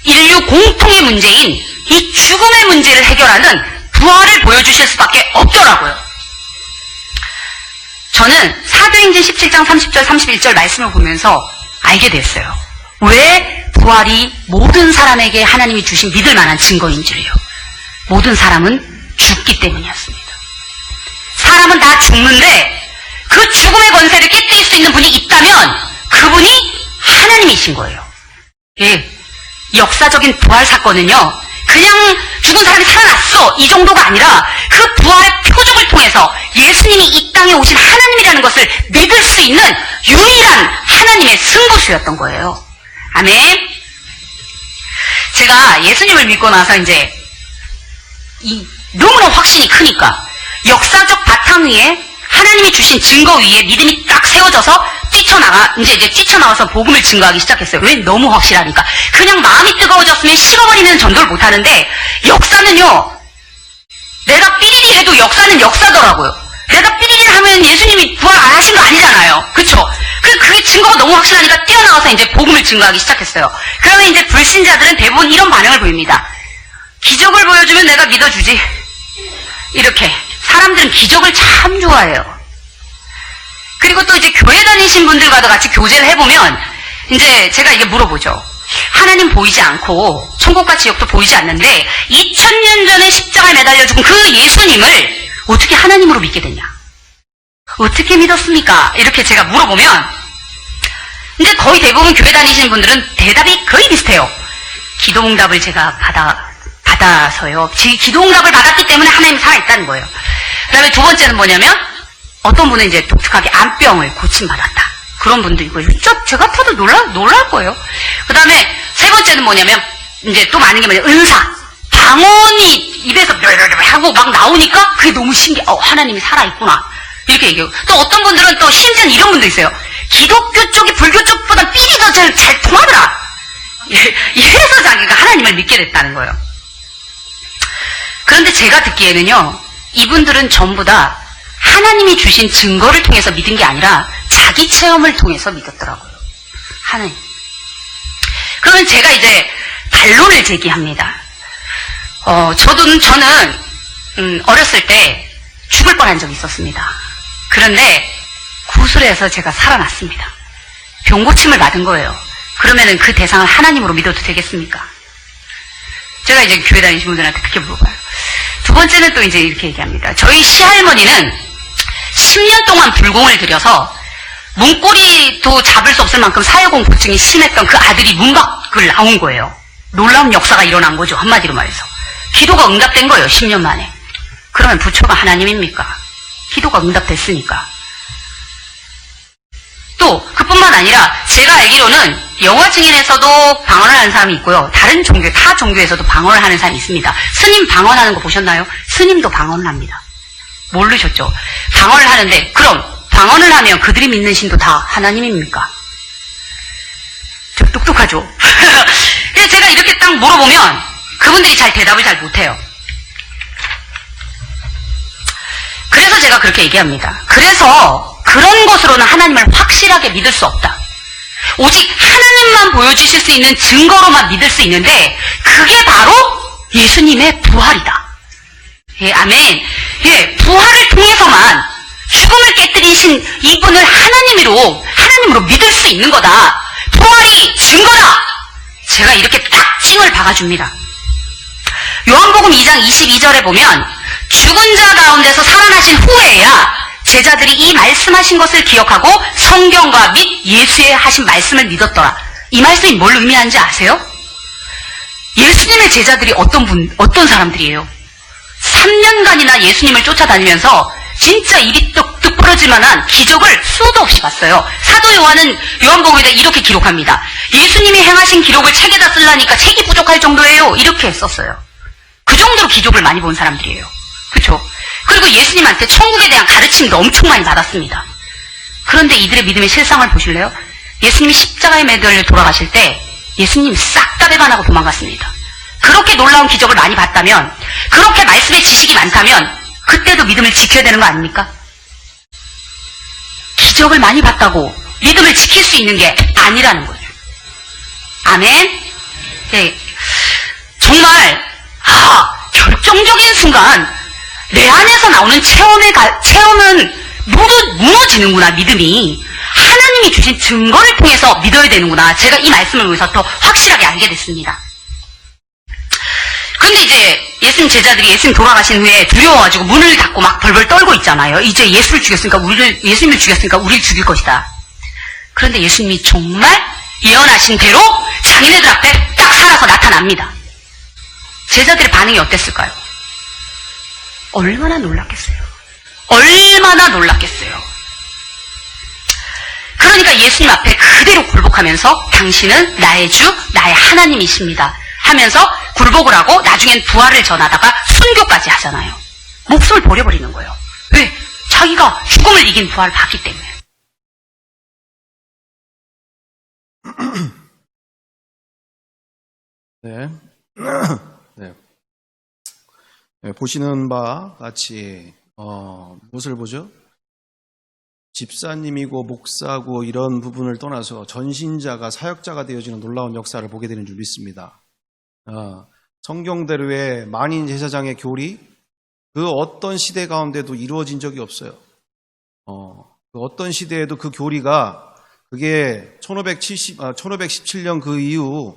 인류 공통의 문제인 이 죽음의 문제를 해결하는 부활을 보여주실 수밖에 없더라고요. 저는 사도행전 17장 30절 31절 말씀을 보면서 알게 됐어요. 왜 부활이 모든 사람에게 하나님이 주신 믿을 만한 증거인지를요. 모든 사람은 죽기 때문이었습니다. 사람은 다 죽는데 그 죽음의 권세를 깨뜨릴 수 있는 분이 있다면 그분이 하나님이신 거예요. 예, 역사적인 부활 사건은요, 그냥 죽은 사람이 살아났어 이 정도가 아니라 그 부활의 표적을 통해서 예수님이 이 땅에 오신 하나님이라는 것을 믿을 수 있는 유일한 하나님의 승부수였던 거예요. 아멘. 제가 예수님을 믿고 나서 이제 너무나 확신이 크니까 역사적 바탕 위에 하나님이 주신 증거 위에 믿음이 딱 세워져서 뛰쳐나와서 복음을 증거하기 시작했어요. 왜? 너무 확실하니까. 그냥 마음이 뜨거워졌으면 식어버리면 전도를 못하는데 역사는요, 내가 삐리리 해도 역사는 역사더라고요. 내가 삐리리 하면 예수님이 부활 안 하신 거 아니잖아요. 그쵸? 그게 증거가 너무 확실하니까 뛰어나와서 이제 복음을 증거하기 시작했어요. 그러면 이제 불신자들은 대부분 이런 반응을 보입니다. 기적을 보여주면 내가 믿어주지. 이렇게. 사람들은 기적을 참 좋아해요. 그리고 또 이제 교회 다니신 분들과도 같이 교제를 해보면 이제 제가 이게 물어보죠. 하나님 보이지 않고 천국과 지옥도 보이지 않는데 2000년 전에 십자가에 매달려 죽은 그 예수님을 어떻게 하나님으로 믿게 됐냐? 어떻게 믿었습니까? 이렇게 제가 물어보면 이제 거의 대부분 교회 다니시는 분들은 대답이 거의 비슷해요. 기도응답을 제가 받아서요. 기도응답을 받았기 때문에 하나님이 살아있다는 거예요. 그 다음에 두 번째는 뭐냐면 어떤 분은 이제 독특하게 암병을 고침받았다. 그런 분도 있고요. 제가 봐도 놀랄 거예요. 그 다음에 세 번째는 뭐냐면 이제 또 많은 게 뭐냐면 은사. 방언이 입에서 하고 막 나오니까 그게 너무 신기해. 하나님이 살아있구나. 이렇게 얘기해요. 또 어떤 분들은 또 심지어는 이런 분도 있어요. 기독교 쪽이 불교 쪽보다 삘이 더 잘 통하더라. 이래서 자기가 하나님을 믿게 됐다는 거예요. 그런데 제가 듣기에는요, 이분들은 전부 다 하나님이 주신 증거를 통해서 믿은 게 아니라 자기 체험을 통해서 믿었더라고요. 하나님. 그러면 제가 이제 반론을 제기합니다. 저는 어렸을 때 죽을 뻔한 적이 있었습니다. 그런데 구술해서 제가 살아났습니다. 병고침을 받은 거예요. 그러면은 그 대상을 하나님으로 믿어도 되겠습니까? 제가 이제 교회 다니시는 분들한테 그렇게 물어봐요. 두 번째는 또 이제 이렇게 얘기합니다. 저희 시할머니는 10년 동안 불공을 들여서 문고리도 잡을 수 없을 만큼 사회공포증이 심했던 그 아들이 문 밖을 나온 거예요. 놀라운 역사가 일어난 거죠. 한마디로 말해서. 기도가 응답된 거예요. 10년 만에. 그러면 부처가 하나님입니까? 기도가 응답됐으니까. 또 그뿐만 아니라 제가 알기로는 영화 증인에서도 방언을 하는 사람이 있고요. 다른 종교, 타 종교에서도 방언을 하는 사람이 있습니다. 스님 방언하는 거 보셨나요? 스님도 방언을 합니다. 모르셨죠? 방언을 하는데 그럼 방언을 하면 그들이 믿는 신도 다 하나님입니까? 좀 똑똑하죠? 그래서 제가 이렇게 딱 물어보면 그분들이 대답을 잘 못해요. 그래서 제가 그렇게 얘기합니다. 그래서 그런 것으로는 하나님을 확실하게 믿을 수 없다. 오직 하나님만 보여주실 수 있는 증거로만 믿을 수 있는데 그게 바로 예수님의 부활이다. 예, 아멘. 예, 부활을 통해서만 죽음을 깨뜨리신 이분을 하나님으로 믿을 수 있는 거다. 부활이 증거다. 제가 이렇게 딱 찡을 박아줍니다. 요한복음 2장 22절에 보면 죽은 자 가운데서 살아나신 후에야 제자들이 이 말씀하신 것을 기억하고 성경과 및 예수의 하신 말씀을 믿었더라. 이 말씀이 뭘 의미하는지 아세요? 예수님의 제자들이 어떤 사람들이에요? 3년간이나 예수님을 쫓아다니면서 진짜 입이 뚝뚝 부러질 만한 기적을 수도 없이 봤어요. 사도 요한은 요한복음에다 이렇게 기록합니다. 예수님이 행하신 기록을 책에다 쓰려니까 책이 부족할 정도예요. 이렇게 썼어요. 그 정도로 기적을 많이 본 사람들이에요. 그렇죠? 그리고 예수님한테 천국에 대한 가르침도 엄청 많이 받았습니다. 그런데 이들의 믿음의 실상을 보실래요? 예수님이 십자가에 매달려 돌아가실 때 예수님 싹 다 배반하고 도망갔습니다. 그렇게 놀라운 기적을 많이 봤다면, 그렇게 말씀의 지식이 많다면 그때도 믿음을 지켜야 되는 거 아닙니까? 기적을 많이 봤다고 믿음을 지킬 수 있는 게 아니라는 거죠. 아멘? 네. 정말 결정적인 순간 내 안에서 나오는 체험은 모두 무너지는구나. 믿음이 하나님이 주신 증거를 통해서 믿어야 되는구나. 제가 이 말씀을 위해서 더 확실하게 알게 됐습니다. 근데 이제 예수님 제자들이 예수님 돌아가신 후에 두려워가지고 문을 닫고 막 벌벌 떨고 있잖아요. 이제 예수님을 죽였으니까 우리를 죽일 것이다. 그런데 예수님이 정말 예언하신 대로 장인애들 앞에 딱 살아서 나타납니다. 제자들의 반응이 어땠을까요? 얼마나 놀랐겠어요. 얼마나 놀랐겠어요. 그러니까 예수님 앞에 그대로 굴복하면서 당신은 나의 주, 나의 하나님이십니다. 하면서 굴복을 하고 나중엔 부활을 전하다가 순교까지 하잖아요. 목숨을 버려버리는 거예요. 왜? 자기가 죽음을 이긴 부활을 받기 때문에. 네. 네. 네, 보시는 바 같이 무엇을 보죠? 집사님이고 목사고 이런 부분을 떠나서 전신자가 사역자가 되어지는 놀라운 역사를 보게 되는 줄 믿습니다. 성경대로의 만인 제사장의 교리, 그 어떤 시대 가운데도 이루어진 적이 없어요. 그 어떤 시대에도 그 교리가 그게 1517년 그 이후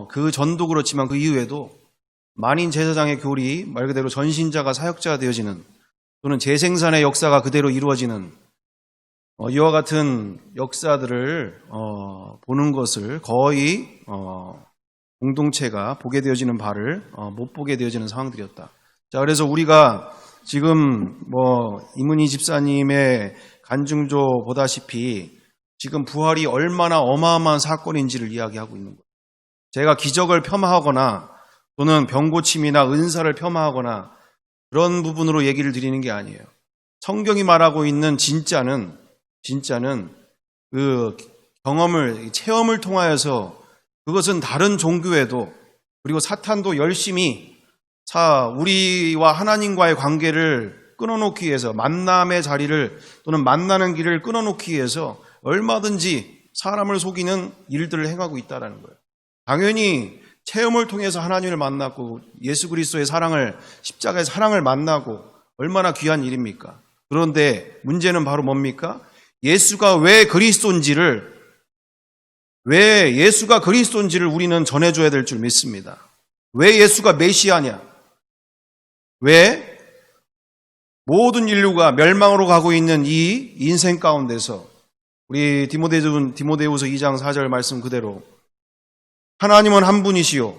그 전도 그렇지만 그 이후에도 만인 제사장의 교리, 말 그대로 전신자가 사역자가 되어지는 또는 재생산의 역사가 그대로 이루어지는 이와 같은 역사들을 보는 것을 거의 공동체가 보게 되어지는 바를 못 보게 되어지는 상황들이었다. 자, 그래서 우리가 지금 이문희 집사님의 간증조 보다시피 지금 부활이 얼마나 어마어마한 사건인지를 이야기하고 있는 거예요. 제가 기적을 폄하하거나 또는 병고침이나 은사를 폄하하거나 그런 부분으로 얘기를 드리는 게 아니에요. 성경이 말하고 있는 진짜는 그 경험을, 체험을 통하여서 그것은 다른 종교에도 그리고 사탄도 열심히 우리와 하나님과의 관계를 끊어놓기 위해서 만남의 자리를 또는 만나는 길을 끊어놓기 위해서 얼마든지 사람을 속이는 일들을 행하고 있다는 거예요. 당연히 체험을 통해서 하나님을 만났고 예수 그리스도의 사랑을, 십자가의 사랑을 만나고 얼마나 귀한 일입니까? 그런데 문제는 바로 뭡니까? 예수가 왜 그리스도인지를 우리는 전해줘야 될 줄 믿습니다. 왜 예수가 메시아냐? 왜 모든 인류가 멸망으로 가고 있는 이 인생 가운데서 우리 디모데후서 2장 4절 말씀 그대로 하나님은 한 분이시요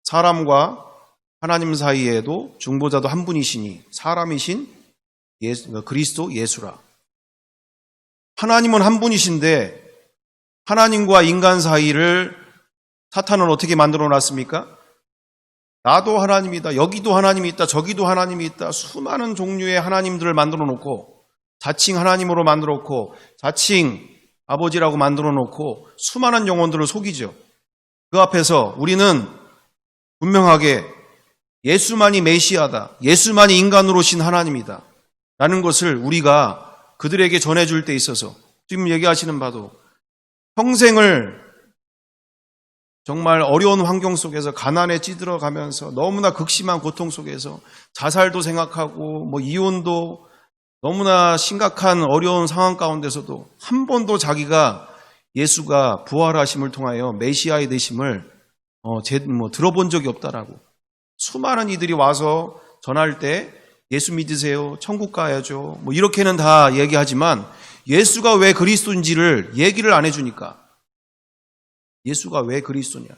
사람과 하나님 사이에도 중보자도 한 분이시니 사람이신 그리스도 예수라. 하나님은 한 분이신데 하나님과 인간 사이를 사탄은 어떻게 만들어 놨습니까? 나도 하나님이다. 여기도 하나님이 있다. 저기도 하나님이 있다. 수많은 종류의 하나님들을 만들어 놓고 자칭 하나님으로 만들어 놓고 자칭 아버지라고 만들어 놓고 수많은 영혼들을 속이죠. 그 앞에서 우리는 분명하게 예수만이 메시아다. 예수만이 인간으로 오신 하나님이다. 라는 것을 우리가 그들에게 전해줄 때 있어서 지금 얘기하시는 바도 평생을 정말 어려운 환경 속에서 가난에 찌들어가면서 너무나 극심한 고통 속에서 자살도 생각하고 이혼도 너무나 심각한 어려운 상황 가운데서도 한 번도 자기가 예수가 부활하심을 통하여 메시아의 되심을 들어본 적이 없다라고. 수많은 이들이 와서 전할 때 예수 믿으세요, 천국 가야죠, 이렇게는 다 얘기하지만 예수가 왜 그리스도인지를 얘기를 안 해주니까. 예수가 왜 그리스도냐?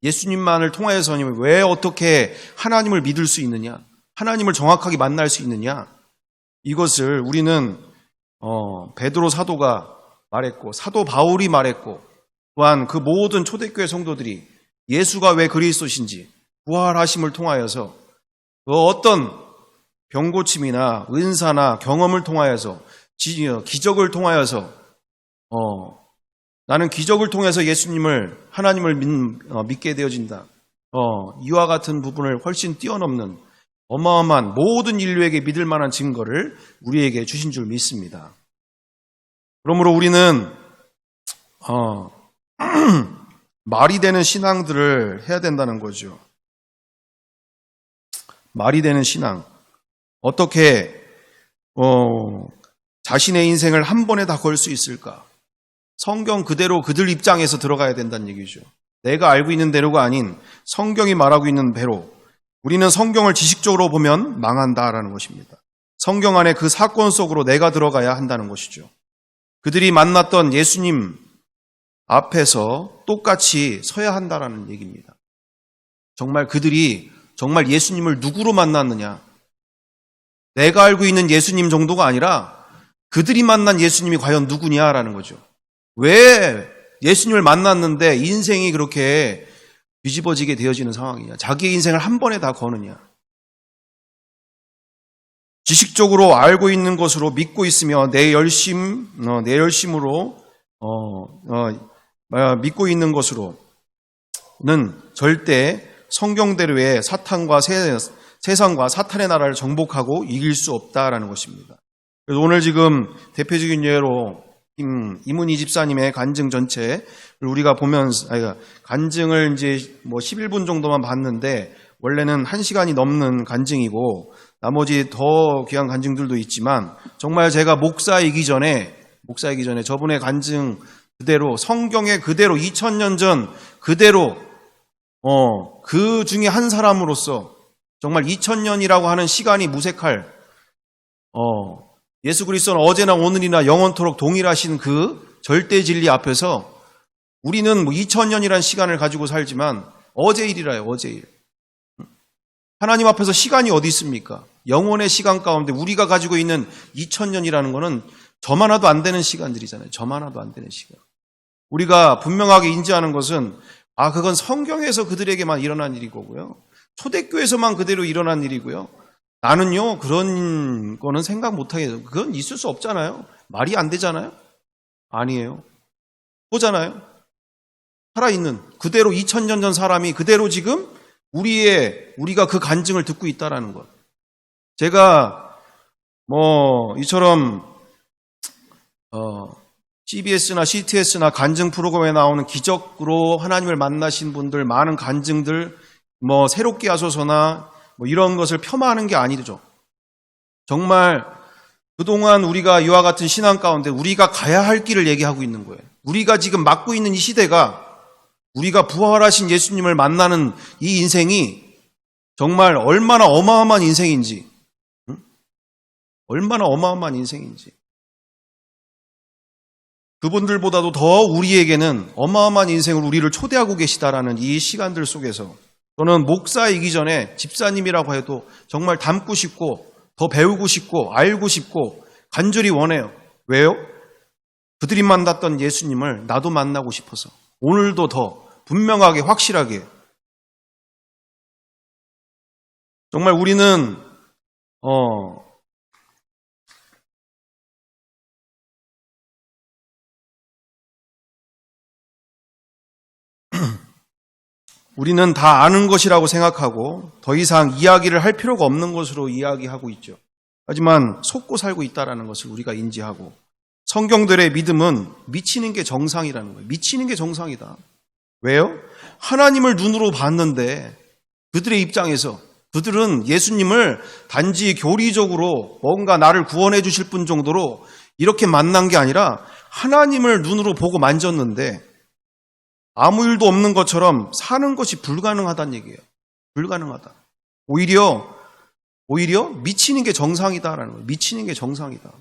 예수님만을 통하여서는 왜 어떻게 하나님을 믿을 수 있느냐? 하나님을 정확하게 만날 수 있느냐? 이것을 우리는 베드로 사도가 말했고 사도 바울이 말했고 또한 그 모든 초대교회 성도들이 예수가 왜 그리스도신지 부활하심을 통하여서 그 어떤 병고침이나 은사나 경험을 통하여서 기적을 통하여서 나는 기적을 통해서 예수님을 하나님을 믿게 되어진다. 이와 같은 부분을 훨씬 뛰어넘는 어마어마한 모든 인류에게 믿을 만한 증거를 우리에게 주신 줄 믿습니다. 그러므로 우리는 말이 되는 신앙들을 해야 된다는 거죠. 말이 되는 신앙. 어떻게 자신의 인생을 한 번에 다 걸 수 있을까? 성경 그대로 그들 입장에서 들어가야 된다는 얘기죠. 내가 알고 있는 대로가 아닌 성경이 말하고 있는 대로 우리는 성경을 지식적으로 보면 망한다라는 것입니다. 성경 안에 그 사건 속으로 내가 들어가야 한다는 것이죠. 그들이 만났던 예수님 앞에서 똑같이 서야 한다라는 얘기입니다. 정말 그들이 정말 예수님을 누구로 만났느냐? 내가 알고 있는 예수님 정도가 아니라 그들이 만난 예수님이 과연 누구냐라는 거죠. 왜 예수님을 만났는데 인생이 그렇게 뒤집어지게 되어지는 상황이냐? 자기의 인생을 한 번에 다 거느냐? 지식적으로 알고 있는 것으로 믿고 있으며 내 열심으로 믿고 있는 것으로는 절대 성경대로의 사탄과 세상과 사탄의 나라를 정복하고 이길 수 없다라는 것입니다. 그래서 오늘 지금 대표적인 예로 이문희 집사님의 간증 전체 우리가 보면서 간증을 이제 11분 정도만 봤는데 원래는 1시간이 넘는 간증이고 나머지 더 귀한 간증들도 있지만 정말 제가 목사이기 전에 저분의 간증 그대로 성경의 그대로 2000년 전 그대로 그 중에 한 사람으로서 정말 2000년이라고 하는 시간이 무색할 예수 그리스도는 어제나 오늘이나 영원토록 동일하신 그 절대 진리 앞에서 우리는 2000년이라는 시간을 가지고 살지만 어제 일이라요. 어제 일. 하나님 앞에서 시간이 어디 있습니까? 영혼의 시간 가운데 우리가 가지고 있는 2000년이라는 것은 점 하나도 안 되는 시간들이잖아요. 점 하나도 안 되는 시간. 우리가 분명하게 인지하는 것은 그건 성경에서 그들에게만 일어난 일이고요. 초대교회에서만 그대로 일어난 일이고요. 나는요, 그런 거는 생각 못하게, 그건 있을 수 없잖아요. 말이 안 되잖아요. 아니에요. 보잖아요. 살아있는, 그대로 2000년 전 사람이 그대로 지금 우리가 그 간증을 듣고 있다라는 것. 제가, 이처럼, CBS나 CTS나 간증 프로그램에 나오는 기적으로 하나님을 만나신 분들, 많은 간증들, 새롭게 하소서나, 이런 것을 폄하하는 게 아니죠. 정말 그동안 우리가 이와 같은 신앙 가운데 우리가 가야 할 길을 얘기하고 있는 거예요. 우리가 지금 맡고 있는 이 시대가 우리가 부활하신 예수님을 만나는 이 인생이 정말 얼마나 어마어마한 인생인지, 얼마나 어마어마한 인생인지. 그분들보다도 더 우리에게는 어마어마한 인생을 우리를 초대하고 계시다라는 이 시간들 속에서 저는 목사이기 전에 집사님이라고 해도 정말 닮고 싶고 더 배우고 싶고 알고 싶고 간절히 원해요. 왜요? 그들이 만났던 예수님을 나도 만나고 싶어서 오늘도 더 분명하게 확실하게 정말 우리는 우리는 다 아는 것이라고 생각하고 더 이상 이야기를 할 필요가 없는 것으로 이야기하고 있죠. 하지만 속고 살고 있다는 것을 우리가 인지하고 성경들의 믿음은 미치는 게 정상이라는 거예요. 미치는 게 정상이다. 왜요? 하나님을 눈으로 봤는데 그들의 입장에서 그들은 예수님을 단지 교리적으로 뭔가 나를 구원해 주실 분 정도로 이렇게 만난 게 아니라 하나님을 눈으로 보고 만졌는데 아무 일도 없는 것처럼 사는 것이 불가능하다는 얘기예요. 불가능하다. 오히려 미치는 게 정상이다라는 거예요. 미치는 게 정상이다.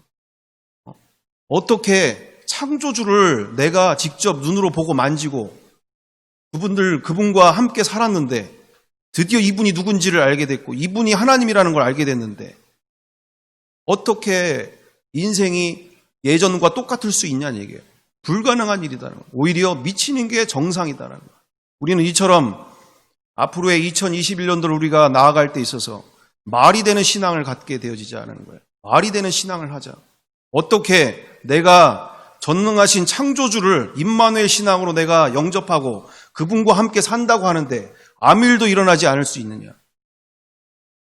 어떻게 창조주를 내가 직접 눈으로 보고 만지고 그분과 함께 살았는데 드디어 이분이 누군지를 알게 됐고 이분이 하나님이라는 걸 알게 됐는데 어떻게 인생이 예전과 똑같을 수 있냐는 얘기예요. 불가능한 일이다라는 거예요. 오히려 미치는 게 정상이다라는 거예요. 우리는 이처럼 앞으로의 2021년도를 우리가 나아갈 때 있어서 말이 되는 신앙을 갖게 되어지지 않은 거예요. 말이 되는 신앙을 하자. 어떻게 내가 전능하신 창조주를 임마누엘 신앙으로 내가 영접하고 그분과 함께 산다고 하는데 아무 일도 일어나지 않을 수 있느냐.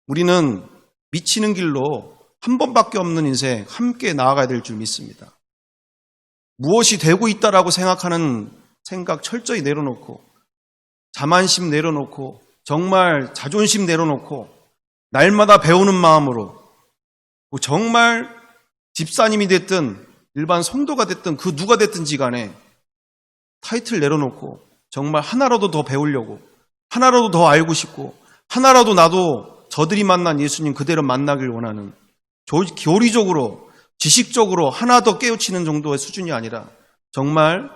우리는 미치는 길로 한 번밖에 없는 인생 함께 나아가야 될 줄 믿습니다. 무엇이 되고 있다라고 생각하는 생각 철저히 내려놓고 자만심 내려놓고 정말 자존심 내려놓고 날마다 배우는 마음으로 정말 집사님이 됐든 일반 성도가 됐든 그 누가 됐든지 간에 타이틀 내려놓고 정말 하나라도 더 배우려고 하나라도 더 알고 싶고 하나라도 나도 저들이 만난 예수님 그대로 만나길 원하는 교리적으로 지식적으로 하나 더 깨우치는 정도의 수준이 아니라 정말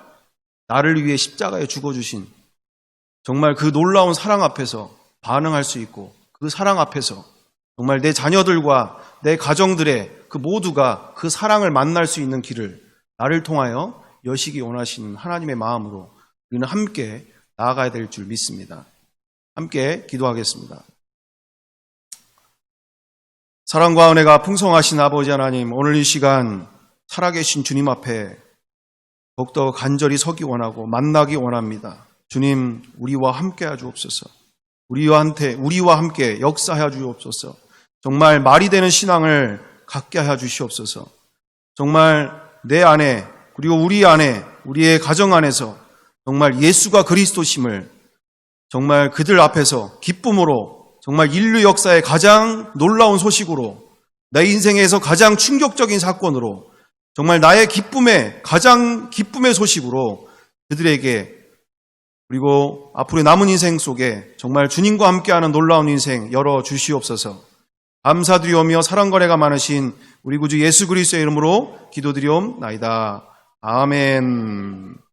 나를 위해 십자가에 죽어주신 정말 그 놀라운 사랑 앞에서 반응할 수 있고 그 사랑 앞에서 정말 내 자녀들과 내 가정들의 그 모두가 그 사랑을 만날 수 있는 길을 나를 통하여 여시기 원하시는 하나님의 마음으로 우리는 함께 나아가야 될 줄 믿습니다. 함께 기도하겠습니다. 사랑과 은혜가 풍성하신 아버지 하나님, 오늘 이 시간 살아계신 주님 앞에 더욱더 간절히 서기 원하고 만나기 원합니다. 주님, 우리와 함께 하주옵소서. 우리와 함께 역사하여 주옵소서. 정말 말이 되는 신앙을 갖게 하여 주시옵소서. 정말 내 안에, 그리고 우리 안에, 우리의 가정 안에서 정말 예수가 그리스도심을 정말 그들 앞에서 기쁨으로, 정말 인류 역사의 가장 놀라운 소식으로, 내 인생에서 가장 충격적인 사건으로, 정말 나의 가장 기쁨의 소식으로 그들에게, 그리고 앞으로 남은 인생 속에 정말 주님과 함께하는 놀라운 인생 열어 주시옵소서. 감사드리오며 사랑과 은혜가 많으신 우리 구주 예수 그리스도의 이름으로 기도드리옵나이다. 아멘.